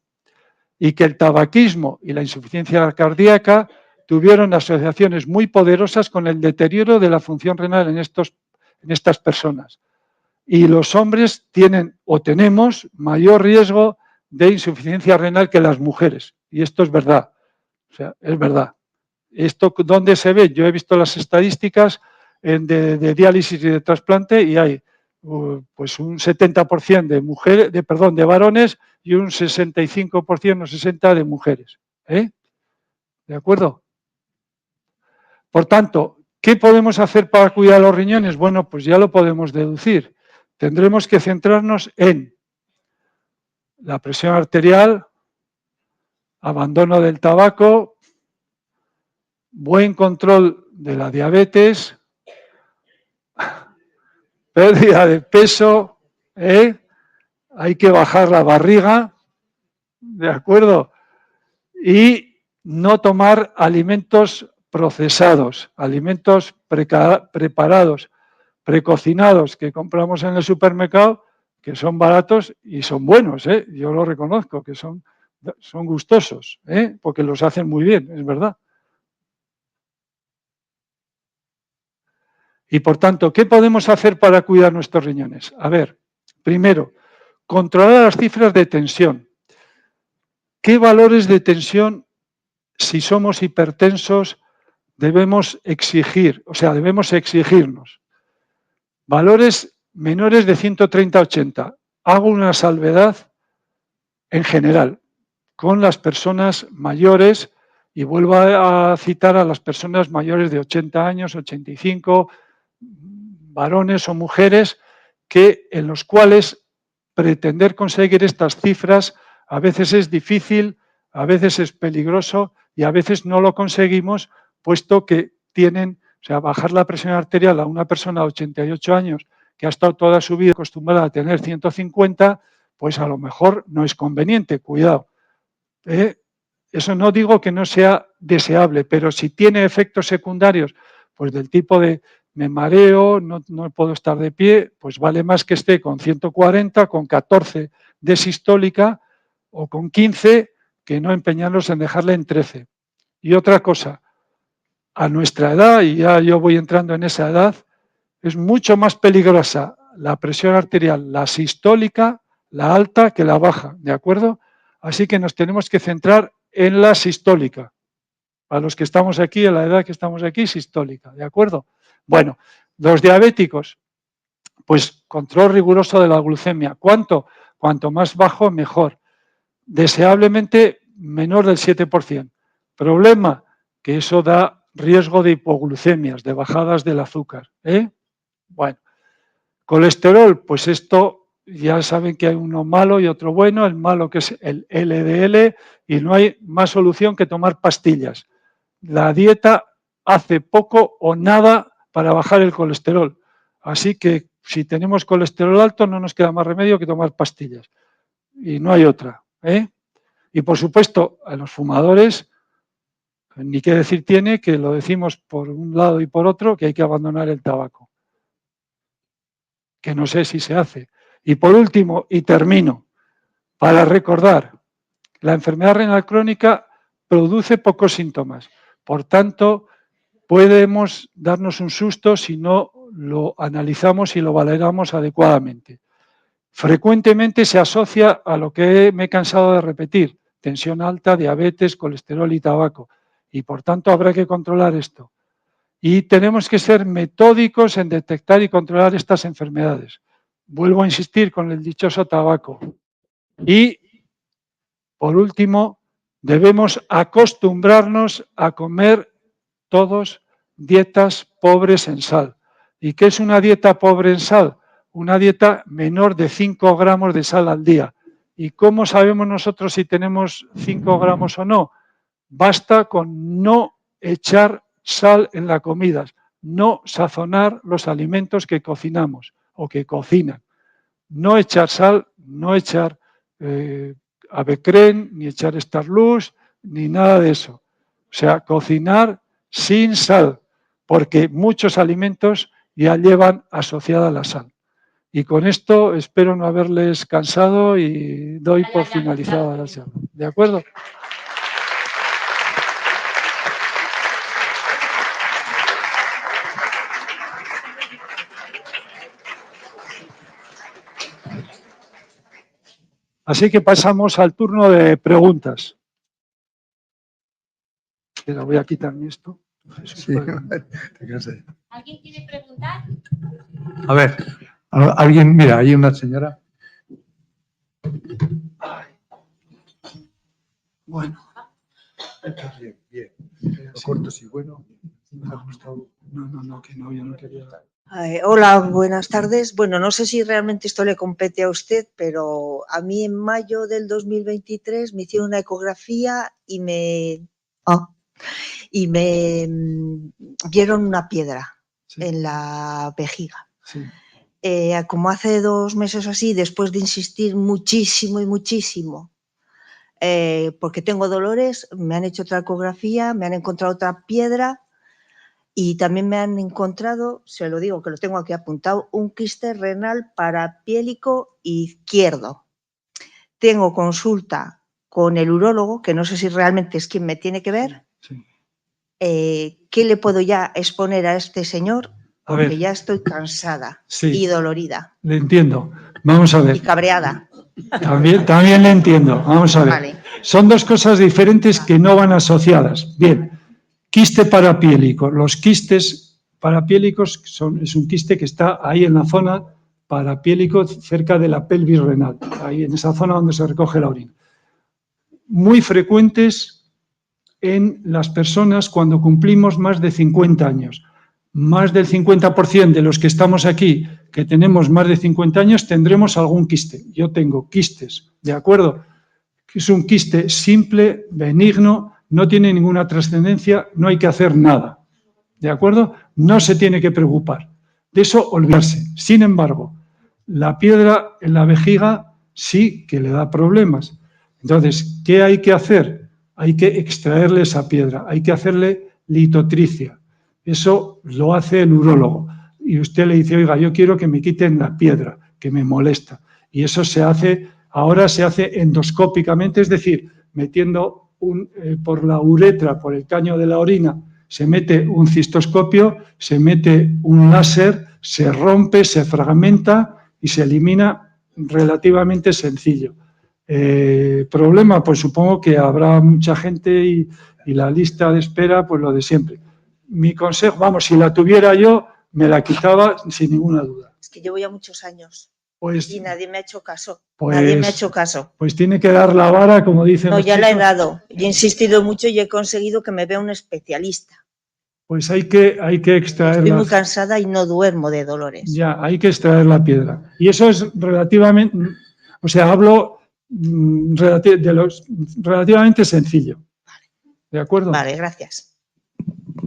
y que el tabaquismo y la insuficiencia cardíaca tuvieron asociaciones muy poderosas con el deterioro de la función renal en estas personas. Y los hombres tienen o tenemos mayor riesgo de insuficiencia renal que las mujeres. Y esto es verdad. O sea, es verdad. ¿Esto dónde se ve? Yo he visto las estadísticas de diálisis y de trasplante y hay pues un 70% de varones y un 65% o 60% de mujeres. ¿De acuerdo? Por tanto, ¿qué podemos hacer para cuidar los riñones? Bueno, pues ya lo podemos deducir. Tendremos que centrarnos en la presión arterial, abandono del tabaco, buen control de la diabetes, pérdida de peso, hay que bajar la barriga, ¿de acuerdo? Y no tomar alimentos procesados, alimentos preparados, precocinados que compramos en el supermercado, que son baratos y son buenos, yo lo reconozco, que son gustosos, porque los hacen muy bien, es verdad. Y por tanto, ¿qué podemos hacer para cuidar nuestros riñones? A ver, primero, controlar las cifras de tensión. ¿Qué valores de tensión si somos hipertensos, debemos exigir, o sea, debemos exigirnos valores menores de 130/80. Hago una salvedad en general con las personas mayores y vuelvo a citar a las personas mayores de 80 años, 85, varones o mujeres, en los cuales pretender conseguir estas cifras a veces es difícil, a veces es peligroso y a veces no lo conseguimos, puesto que o sea, bajar la presión arterial a una persona de 88 años que ha estado toda su vida acostumbrada a tener 150, pues a lo mejor no es conveniente, cuidado. Eso no digo que no sea deseable, pero si tiene efectos secundarios, pues del tipo de me mareo, no puedo estar de pie, pues vale más que esté con 140, con 14 de sistólica o con 15, que no empeñarnos en dejarle en 13. Y otra cosa, a nuestra edad, y ya yo voy entrando en esa edad, es mucho más peligrosa la presión arterial, la sistólica, la alta, que la baja, ¿de acuerdo? Así que nos tenemos que centrar en la sistólica. Para los que estamos aquí, en la edad que estamos aquí, sistólica, ¿de acuerdo? Bueno, los diabéticos, pues control riguroso de la glucemia. ¿Cuánto? Cuanto más bajo, mejor. Deseablemente menor del 7%. Problema, que eso da riesgo de hipoglucemias, de bajadas del azúcar. Bueno, colesterol, pues esto ya saben que hay uno malo y otro bueno, el malo que es el LDL y no hay más solución que tomar pastillas. La dieta hace poco o nada para bajar el colesterol, así que si tenemos colesterol alto no nos queda más remedio que tomar pastillas y no hay otra. Y por supuesto a los fumadores, ni qué decir tiene, que lo decimos por un lado y por otro, que hay que abandonar el tabaco, que no sé si se hace. Y por último, y termino, para recordar, la enfermedad renal crónica produce pocos síntomas. Por tanto, podemos darnos un susto si no lo analizamos y lo valoramos adecuadamente. Frecuentemente se asocia a lo que me he cansado de repetir, tensión alta, diabetes, colesterol y tabaco. Y por tanto habrá que controlar esto. Y tenemos que ser metódicos en detectar y controlar estas enfermedades. Vuelvo a insistir con el dichoso tabaco. Y, por último, debemos acostumbrarnos a comer todos dietas pobres en sal. ¿Y qué es una dieta pobre en sal? Una dieta menor de 5 gramos de sal al día. ¿Y cómo sabemos nosotros si tenemos 5 gramos o no? Basta con no echar sal en las comidas, no sazonar los alimentos que cocinamos o que cocinan. No echar sal, no echar avecren, ni echar Starlux, ni nada de eso. O sea, cocinar sin sal, porque muchos alimentos ya llevan asociada la sal. Y con esto espero no haberles cansado y doy por finalizada la charla. ¿De acuerdo? Así que pasamos al turno de preguntas. Pero voy a quitarme esto. Sí, ¿Alguien quiere preguntar? a ver, alguien, mira, hay una señora. Bueno. Bien, bien. Corto, sí, bueno. No, que no, yo no quería. Hola, buenas tardes. Bueno, no sé si realmente esto le compete a usted, pero a mí en mayo del 2023 me hicieron una ecografía y me vieron una piedra en la vejiga. Sí. Como hace 2 meses o así, después de insistir muchísimo y muchísimo, porque tengo dolores, me han hecho otra ecografía, me han encontrado otra piedra. Y también me han encontrado, se lo digo que lo tengo aquí apuntado, un quiste renal parapiélico izquierdo. Tengo consulta con el urólogo, que no sé si realmente es quien me tiene que ver. Sí. ¿Qué le puedo ya exponer a este señor? Porque ver. ya estoy cansada Sí. y dolorida. Le entiendo. Vamos a ver. Y cabreada. También le entiendo. Vamos a ver. Vale. Son dos cosas diferentes que no van asociadas. Bien, quiste parapiélico. Los quistes parapiélicos es un quiste que está ahí en la zona parapiélico cerca de la pelvis renal, ahí en esa zona donde se recoge la orina. Muy frecuentes en las personas cuando cumplimos más de 50 años. Más del 50% de los que estamos aquí, que tenemos más de 50 años, tendremos algún quiste. Yo tengo quistes, ¿de acuerdo? Es un quiste simple, benigno, no tiene ninguna trascendencia, no hay que hacer nada, ¿de acuerdo? No se tiene que preocupar. De eso olvidarse. Sin embargo, la piedra en la vejiga sí que le da problemas. Entonces, ¿qué hay que hacer? Hay que extraerle esa piedra, hay que hacerle litotricia. Eso lo hace el urólogo. Y usted le dice, oiga, yo quiero que me quiten la piedra, que me molesta. Y eso se hace, ahora se hace endoscópicamente, es decir, metiendo por la uretra, por el caño de la orina, se mete un cistoscopio, se mete un láser, se rompe, se fragmenta y se elimina relativamente sencillo. ¿Problema? Pues supongo que habrá mucha gente y la lista de espera, pues lo de siempre. Mi consejo, vamos, si la tuviera yo, me la quitaba sin ninguna duda. Es que llevo ya muchos años Pues, y nadie me ha hecho caso. Pues- Nadie me ha hecho caso. pues tiene que dar la vara, como dicen No, los ya la he chicos. dado. Y he insistido mucho y he conseguido que me vea un especialista. Pues hay que Estoy extraerla. muy cansada y no duermo de dolores. Ya, hay que extraer la piedra. Y eso es relativamente, o sea, hablo relativamente sencillo. ¿De acuerdo? Vale, gracias.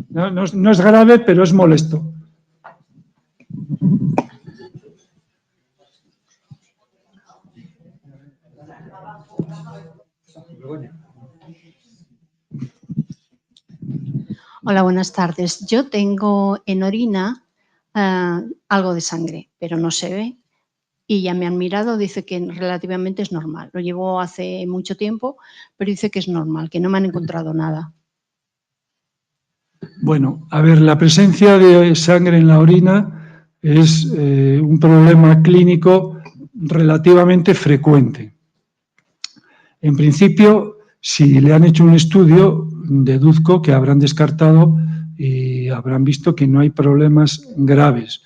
No es grave, pero es molesto. Hola, buenas tardes. Yo tengo en orina algo de sangre, pero no se ve. Y ya me han mirado, dice que relativamente es normal. Lo llevo hace mucho tiempo, pero dice que es normal, que no me han encontrado nada. Bueno, a ver, la presencia de sangre en la orina es un problema clínico relativamente frecuente. En principio, si le han hecho un estudio, deduzco que habrán descartado y habrán visto que no hay problemas graves.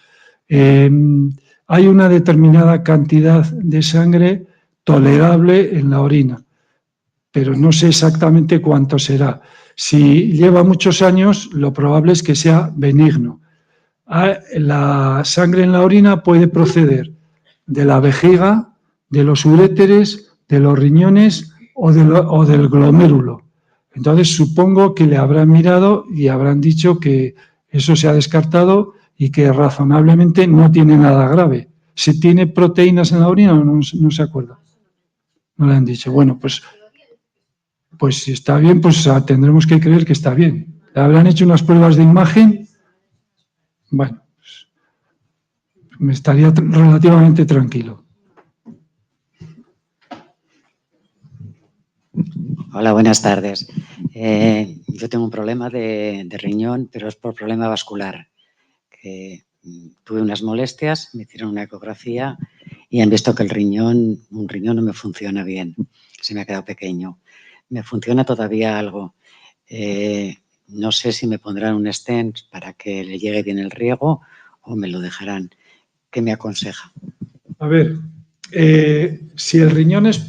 Hay una determinada cantidad de sangre tolerable en la orina, pero no sé exactamente cuánto será. Si lleva muchos años, lo probable es que sea benigno. La sangre en la orina puede proceder de la vejiga, de los uréteres, de los riñones o del glomérulo. Entonces supongo que le habrán mirado y habrán dicho que eso se ha descartado y que razonablemente no tiene nada grave. ¿Si tiene proteínas en la orina o no se acuerda? No le han dicho. Bueno, pues si está bien, pues tendremos que creer que está bien. Le habrán hecho unas pruebas de imagen. Bueno, pues me estaría relativamente tranquilo. Hola, buenas tardes. Yo tengo un problema de riñón, pero es por problema vascular. Tuve unas molestias, me hicieron una ecografía y han visto que un riñón no me funciona bien, se me ha quedado pequeño. Me funciona todavía algo. No sé si me pondrán un stent para que le llegue bien el riego o me lo dejarán. ¿Qué me aconseja? A ver, si el riñón es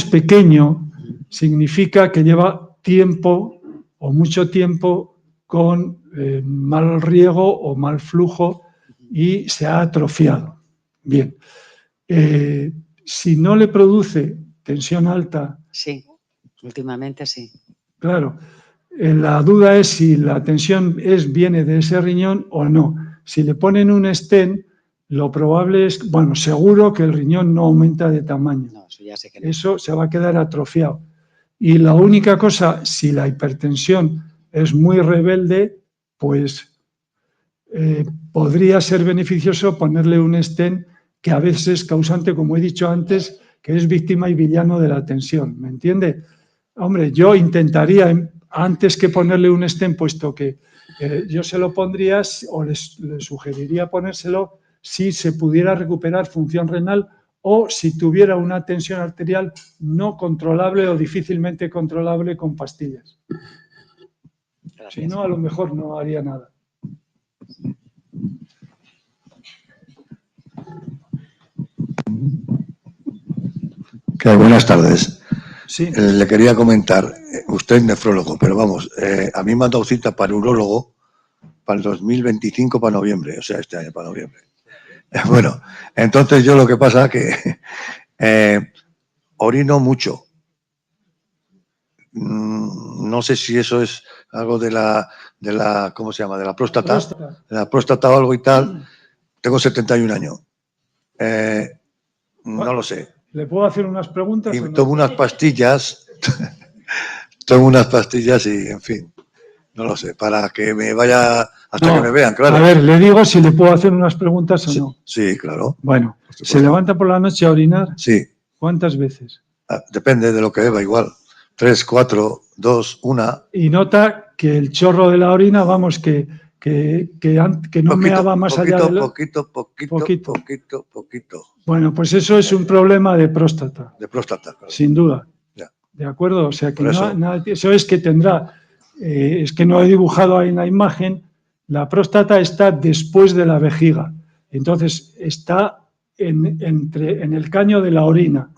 pequeño, significa que lleva tiempo o mucho tiempo con mal riego o mal flujo y se ha atrofiado. Bien, si no le produce tensión alta. Sí, últimamente sí. Claro, la duda es si la tensión viene de ese riñón o no. Si le ponen un stent, lo probable es, bueno, seguro que el riñón no aumenta de tamaño. No, eso ya sé que no. Eso se va a quedar atrofiado. Y la única cosa, si la hipertensión es muy rebelde, pues podría ser beneficioso ponerle un stent que a veces es causante, como he dicho antes, que es víctima y villano de la tensión. ¿Me entiende? Hombre, yo intentaría, antes que ponerle un stent, puesto que yo se lo pondría o le sugeriría ponérselo si se pudiera recuperar función renal o si tuviera una tensión arterial no controlable o difícilmente controlable con pastillas. Si no, a lo mejor no haría nada. Buenas tardes. Sí. Le quería comentar, usted es nefrólogo, pero vamos, a mí me han dado cita para urólogo para el 2025, para noviembre, o sea, este año, para noviembre. Bueno, entonces yo lo que pasa es que orino mucho. No sé si eso es algo de la ¿cómo se llama? De la próstata. De la próstata o algo y tal. Tengo 71 años. No lo sé. ¿Le puedo hacer unas preguntas? Y ¿o no? tomo unas pastillas, tomo unas pastillas y, en fin, no lo sé, para que me vaya hasta No, que me vean, claro. A ver, le digo si le puedo hacer unas preguntas o Sí, no. sí, claro. Bueno, supuesto. ¿se levanta por la noche a orinar? Sí, ¿Cuántas veces? depende de lo que beba, igual. 3, 4, 2, 1. Y nota que el chorro de la orina, vamos, que no meaba más allá de lo... Poquito. Bueno, pues eso es un problema de próstata, De próstata, claro. sin duda. Ya. ¿De acuerdo? O sea, que Por eso. eso es que tendrá, es que no he dibujado ahí en la imagen, la próstata está después de la vejiga. Entonces, está en el caño de la orina.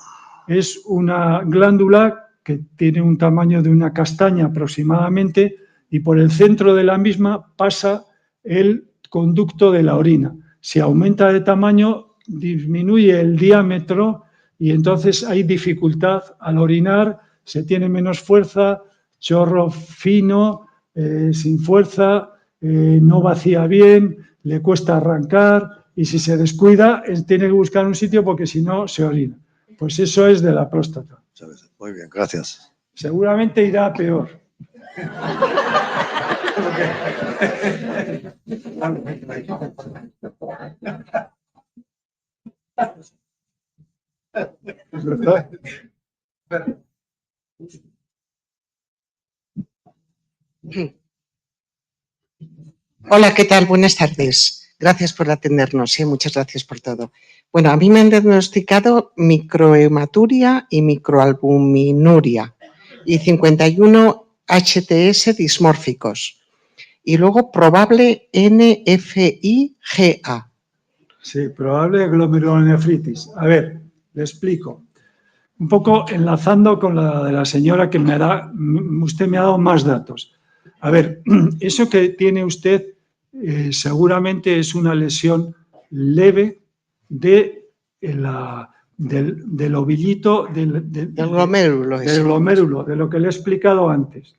Es una glándula que tiene un tamaño de una castaña aproximadamente y por el centro de la misma pasa el conducto de la orina. Si aumenta de tamaño, disminuye el diámetro y entonces hay dificultad al orinar, se tiene menos fuerza, chorro fino, sin fuerza, no vacía bien, le cuesta arrancar y si se descuida tiene que buscar un sitio porque si no se orina. Pues eso es de la próstata. Muy bien, gracias. Seguramente irá a peor. Hola, ¿qué tal? Buenas tardes. Gracias por atendernos, muchas gracias por todo. Bueno, a mí me han diagnosticado microhematuria y microalbuminuria y 51 HTS dismórficos y luego probable NFI-GA. Sí, probable glomerulonefritis. A ver, le explico. Un poco enlazando con la de la señora que usted me ha dado más datos. A ver, eso que tiene usted seguramente es una lesión leve del ovillito, del glomérulo. Del glomérulo, de lo que le he explicado antes.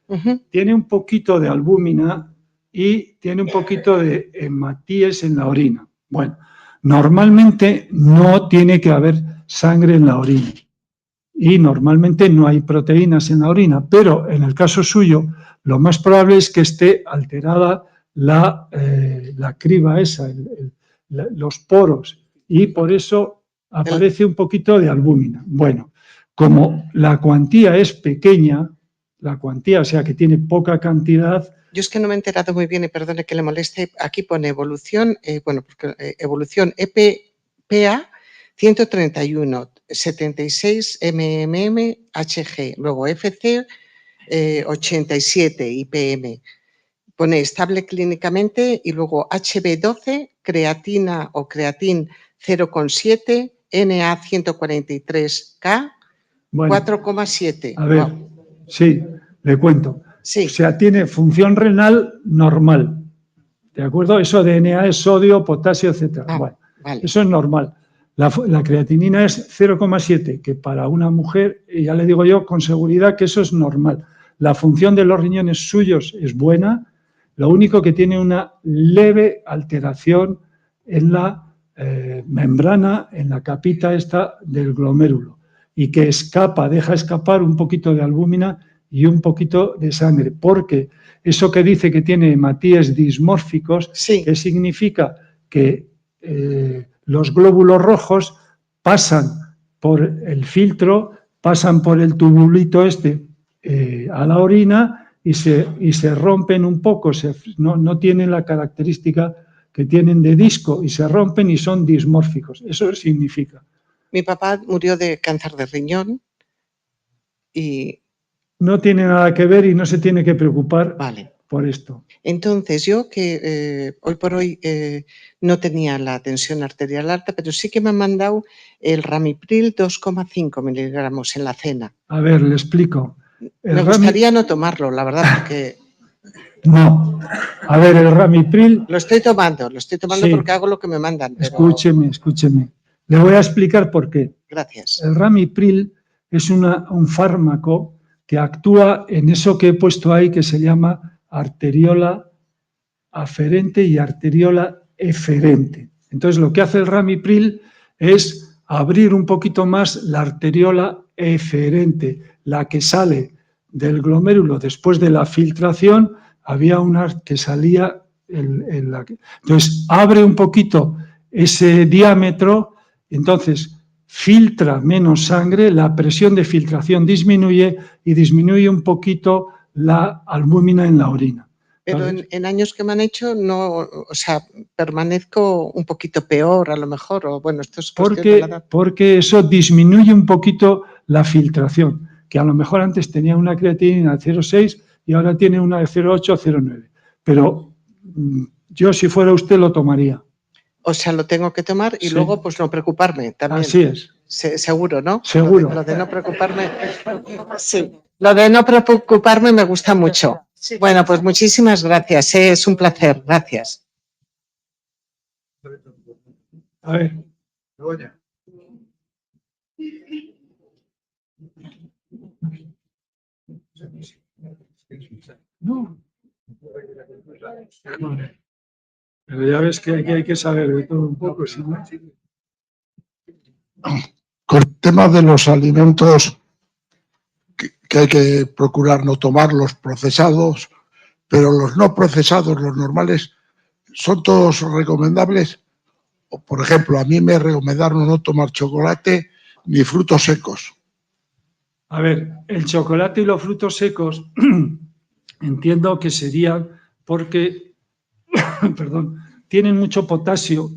Tiene un poquito de albúmina y tiene un poquito de hematíes en la orina. Bueno, normalmente no tiene que haber sangre en la orina y normalmente no hay proteínas en la orina, pero en el caso suyo lo más probable es que esté alterada la criba esa, los poros, y por eso aparece un poquito de albúmina. Bueno, como la cuantía es pequeña, o sea que tiene poca cantidad. Yo es que no me he enterado muy bien y perdone que le moleste. Aquí pone evolución, evolución EPA 131, 76 mmHg, luego FC 87 IPM. Pone estable clínicamente y luego HB12, creatina o creatín 0,7, NA 143K, Bueno, 4,7. A ver, sí, le cuento. Sí. O sea, tiene función renal normal. ¿De acuerdo? Eso de NA es sodio, potasio, etc. Bueno, vale. Eso es normal. La creatinina es 0,7, que para una mujer, y ya le digo yo con seguridad que eso es normal. La función de los riñones suyos es buena, lo único que tiene una leve alteración en la membrana, en la capita esta del glomérulo, y que deja escapar un poquito de albúmina y un poquito de sangre, porque eso que dice que tiene hematíes dismórficos, sí. ¿Qué significa? Que los glóbulos rojos pasan por el filtro, pasan por el tubulito a la orina y se rompen un poco, no tienen la característica que tienen de disco y se rompen y son dismórficos. Eso significa. Mi papá murió de cáncer de riñón y... No tiene nada que ver y no se tiene que preocupar Vale. por esto. Entonces, yo que hoy por hoy no tenía la tensión arterial alta, pero sí que me han mandado el Ramipril 2,5 miligramos en la cena. A ver, le explico. Me gustaría no tomarlo, la verdad, porque... No. A ver, el Ramipril... Lo estoy tomando Sí. porque hago lo que me mandan. Pero... Escúcheme. Le voy a explicar por qué. Gracias. El Ramipril es un fármaco que actúa en eso que he puesto ahí, que se llama arteriola aferente y arteriola eferente. Entonces, lo que hace el Ramipril es abrir un poquito más la arteriola eferente, la que sale del glomérulo después de la filtración. Había una que salía entonces abre un poquito ese diámetro, entonces filtra menos sangre, la presión de filtración disminuye y disminuye un poquito la albúmina en la orina. Pero en años que me han hecho, no, o sea, permanezco un poquito peor a lo mejor, o bueno, esto es cuestión de la edad. Porque eso disminuye un poquito la filtración, que a lo mejor antes tenía una creatinina de 0,6 y ahora tiene una de 0,8 o 0,9. Pero yo, si fuera usted, lo tomaría. O sea, lo tengo que tomar y Sí. Luego, pues no preocuparme también. Así es. Seguro, ¿no? Seguro. Lo de no preocuparme. Sí. Lo de no preocuparme me gusta mucho. Bueno, pues muchísimas gracias. Es un placer. Gracias. A ver. No. Pero ya ves que aquí hay que saber de todo un poco, si no. Con el tema de los alimentos que hay que procurar no tomar, los procesados, pero los no procesados, los normales, ¿son todos recomendables? Por ejemplo, a mí me recomendaron no tomar chocolate ni frutos secos. A ver, el chocolate y los frutos secos entiendo que serían porque perdón, tienen mucho potasio.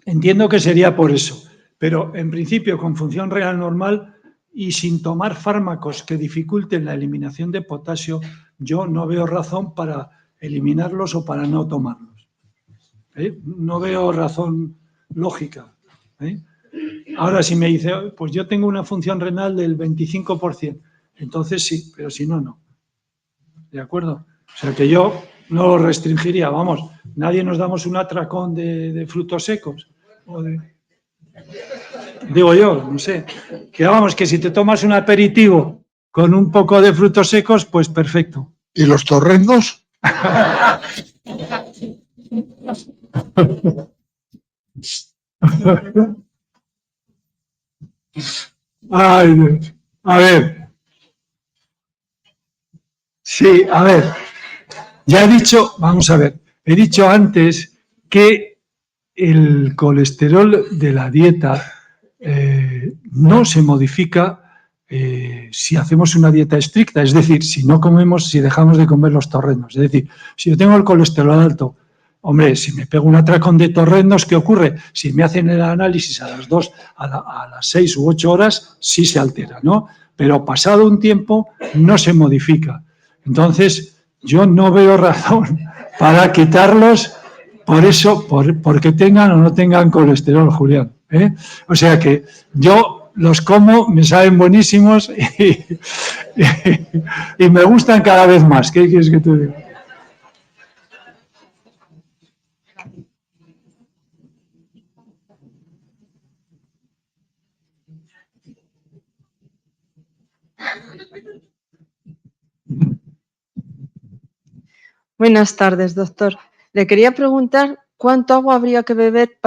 Entiendo que sería por eso, pero en principio con función renal normal y sin tomar fármacos que dificulten la eliminación de potasio, yo no veo razón para eliminarlos o para no tomarlos. No veo razón lógica. Ahora, si me dice, pues yo tengo una función renal del 25%, entonces sí, pero si no, no. ¿De acuerdo? O sea que yo no lo restringiría, vamos, nadie nos damos un atracón de frutos secos. Digo yo, no sé. Que vamos, que si te tomas un aperitivo con un poco de frutos secos, pues perfecto. ¿Y los torrendos? Ay, Dios. A ver. Sí, a ver. Ya he dicho, vamos a ver, he dicho antes que el colesterol de la dieta no se modifica si hacemos una dieta estricta, es decir, si no comemos, si dejamos de comer los torrendos. Es decir, si yo tengo el colesterol alto, hombre, si me pego un atracón de torrendos, ¿qué ocurre? Si me hacen el análisis a las 2, a las 6 u 8 horas, sí se altera, ¿no? Pero pasado un tiempo no se modifica. Entonces, yo no veo razón para quitarlos por eso, porque tengan o no tengan colesterol, Julián. O sea que yo los como, me saben buenísimos y me gustan cada vez más. ¿Qué quieres que te diga? Buenas tardes, doctor. Le quería preguntar cuánto agua habría que beber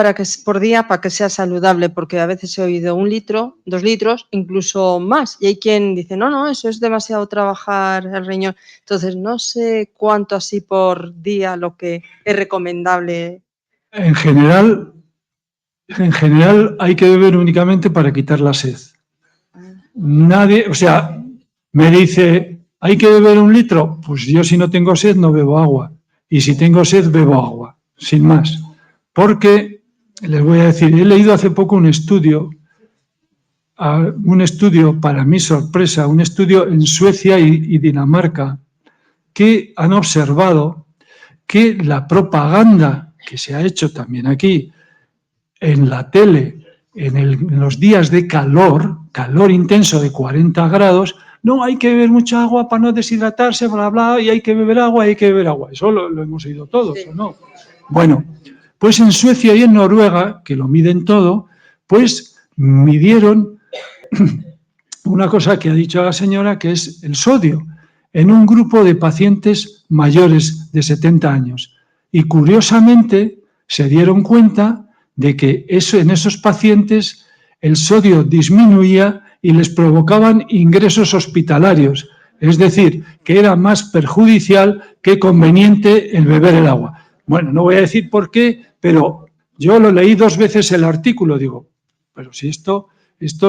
por día para que sea saludable, porque a veces he oído 1 litro, 2 litros, incluso más. Y hay quien dice, no, eso es demasiado trabajar el riñón. Entonces, no sé cuánto así por día lo que es recomendable. En general hay que beber únicamente para quitar la sed. Nadie, o sea, me dice, ¿hay que beber 1 litro? Pues yo si no tengo sed no bebo agua. Y si tengo sed bebo agua, sin más. porque, les voy a decir, he leído hace poco un estudio para mi sorpresa, un estudio en Suecia y Dinamarca, que han observado que la propaganda que se ha hecho también aquí en la tele, en los días de calor intenso de 40 grados, no, hay que beber mucha agua para no deshidratarse, bla, bla, y hay que beber agua, Eso lo hemos oído todos, ¿o no? Bueno, pues en Suecia y en Noruega, que lo miden todo, pues midieron una cosa que ha dicho la señora, que es el sodio, en un grupo de pacientes mayores de 70 años. Y curiosamente se dieron cuenta de que en esos pacientes el sodio disminuía y les provocaban ingresos hospitalarios. Es decir, que era más perjudicial que conveniente el beber el agua. Bueno, no voy a decir por qué, pero yo lo leí 2 veces el artículo, digo, pero si esto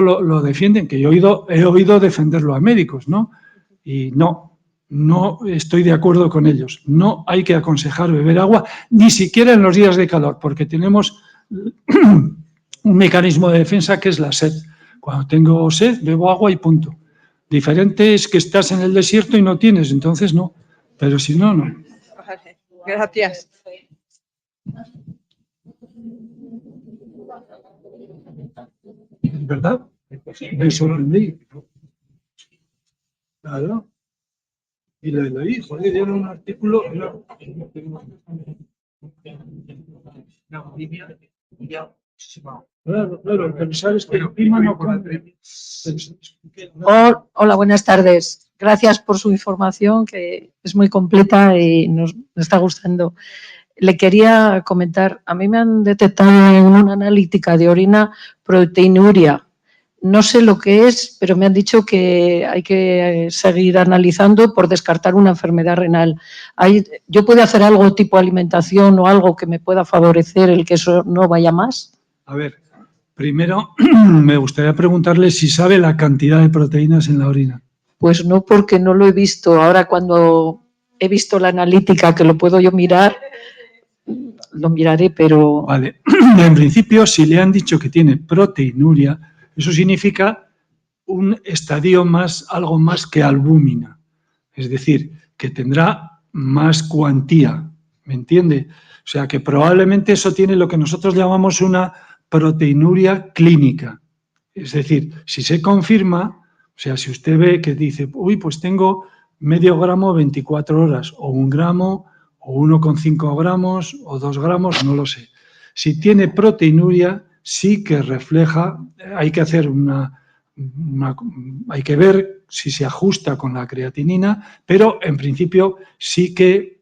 lo defienden, que yo he oído defenderlo a médicos, ¿no? Y no estoy de acuerdo con ellos. No hay que aconsejar beber agua, ni siquiera en los días de calor, porque tenemos un mecanismo de defensa que es la sed. Cuando tengo sed, bebo agua y punto. Diferente es que estás en el desierto y no tienes, entonces no. Pero si no, no. Gracias. ¿Verdad? Me sorprendí. Claro. Y lo leí, joder, era un artículo. Claro, pero sabes que el clima no cambia. Hola, buenas tardes. Gracias por su información, que es muy completa y nos está gustando. Le quería comentar, a mí me han detectado en una analítica de orina proteinuria. No sé lo que es, pero me han dicho que hay que seguir analizando por descartar una enfermedad renal. ¿Yo puedo hacer algo tipo alimentación o algo que me pueda favorecer el que eso no vaya más? A ver, primero me gustaría preguntarle si sabe la cantidad de proteínas en la orina. Pues no, porque no lo he visto. Ahora cuando he visto la analítica, que lo puedo yo mirar, lo miraré, pero... Vale, en principio, si le han dicho que tiene proteinuria, eso significa un estadio más, algo más que albúmina. Es decir, que tendrá más cuantía, ¿me entiende? O sea, que probablemente eso tiene lo que nosotros llamamos una proteinuria clínica. Es decir, si se confirma, o sea, si usted ve que dice, uy, pues tengo medio gramo 24 horas, o 1 gramo, o 1,5 gramos, o 2 gramos, no lo sé. Si tiene proteinuria, sí que refleja, hay que hacer hay que ver si se ajusta con la creatinina, pero en principio sí que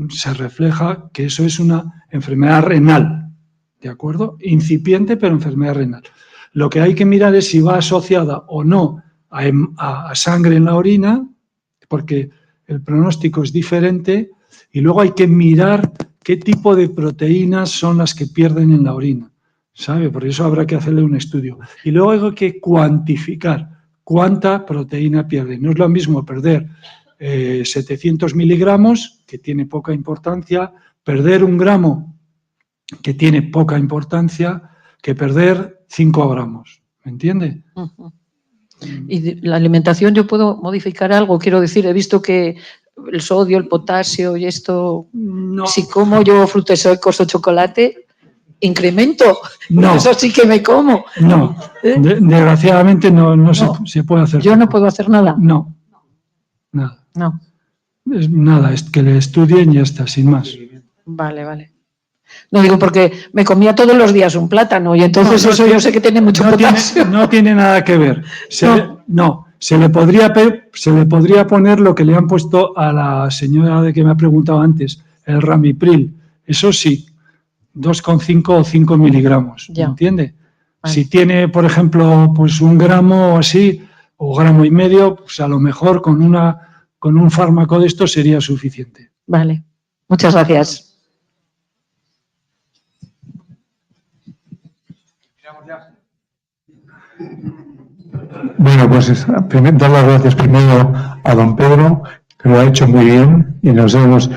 se refleja que eso es una enfermedad renal, ¿de acuerdo? Incipiente, pero enfermedad renal. Lo que hay que mirar es si va asociada o no a sangre en la orina, porque el pronóstico es diferente, y luego hay que mirar qué tipo de proteínas son las que pierden en la orina, ¿sabe? Por eso habrá que hacerle un estudio. Y luego hay que cuantificar cuánta proteína pierde. No es lo mismo perder 700 miligramos, que tiene poca importancia, perder 1 gramo, que tiene poca importancia, que perder 5 gramos. ¿Me entiende? Uh-huh. ¿Y la alimentación yo puedo modificar algo? Quiero decir, he visto que el sodio, el potasio y esto, no. Si como yo frutos secos o chocolate, incremento. No. Eso sí que me como. No, desgraciadamente no. Se puede hacer. ¿Yo no puedo hacer nada? No, nada. No. Nada, es que le estudien y ya está, sin más. Vale. No digo porque me comía todos los días un plátano y entonces eso yo sé que tiene mucho potasio. No tiene nada que ver. Se le podría poner lo que le han puesto a la señora de que me ha preguntado antes, el Ramipril. Eso sí, 2,5 o 5 miligramos. ¿Me entiende? Vale. Si tiene, por ejemplo, pues 1 gramo o así, o 1,5 gramos, pues a lo mejor con un fármaco de esto sería suficiente. Vale, muchas gracias. Bueno, pues dar las gracias primero a don Pedro, que lo ha hecho muy bien y nos hemos...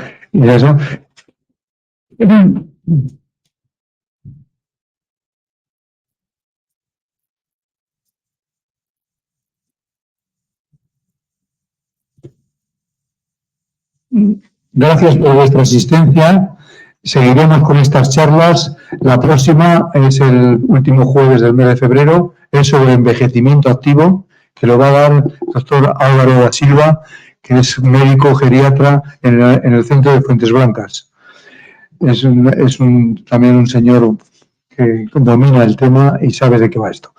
Gracias por vuestra asistencia. Seguiremos con estas charlas. La próxima es el último jueves del mes de febrero. Es sobre envejecimiento activo, que lo va a dar el doctor Álvaro da Silva, que es médico geriatra en el centro de Fuentes Blancas. Es también un señor que domina el tema y sabe de qué va esto.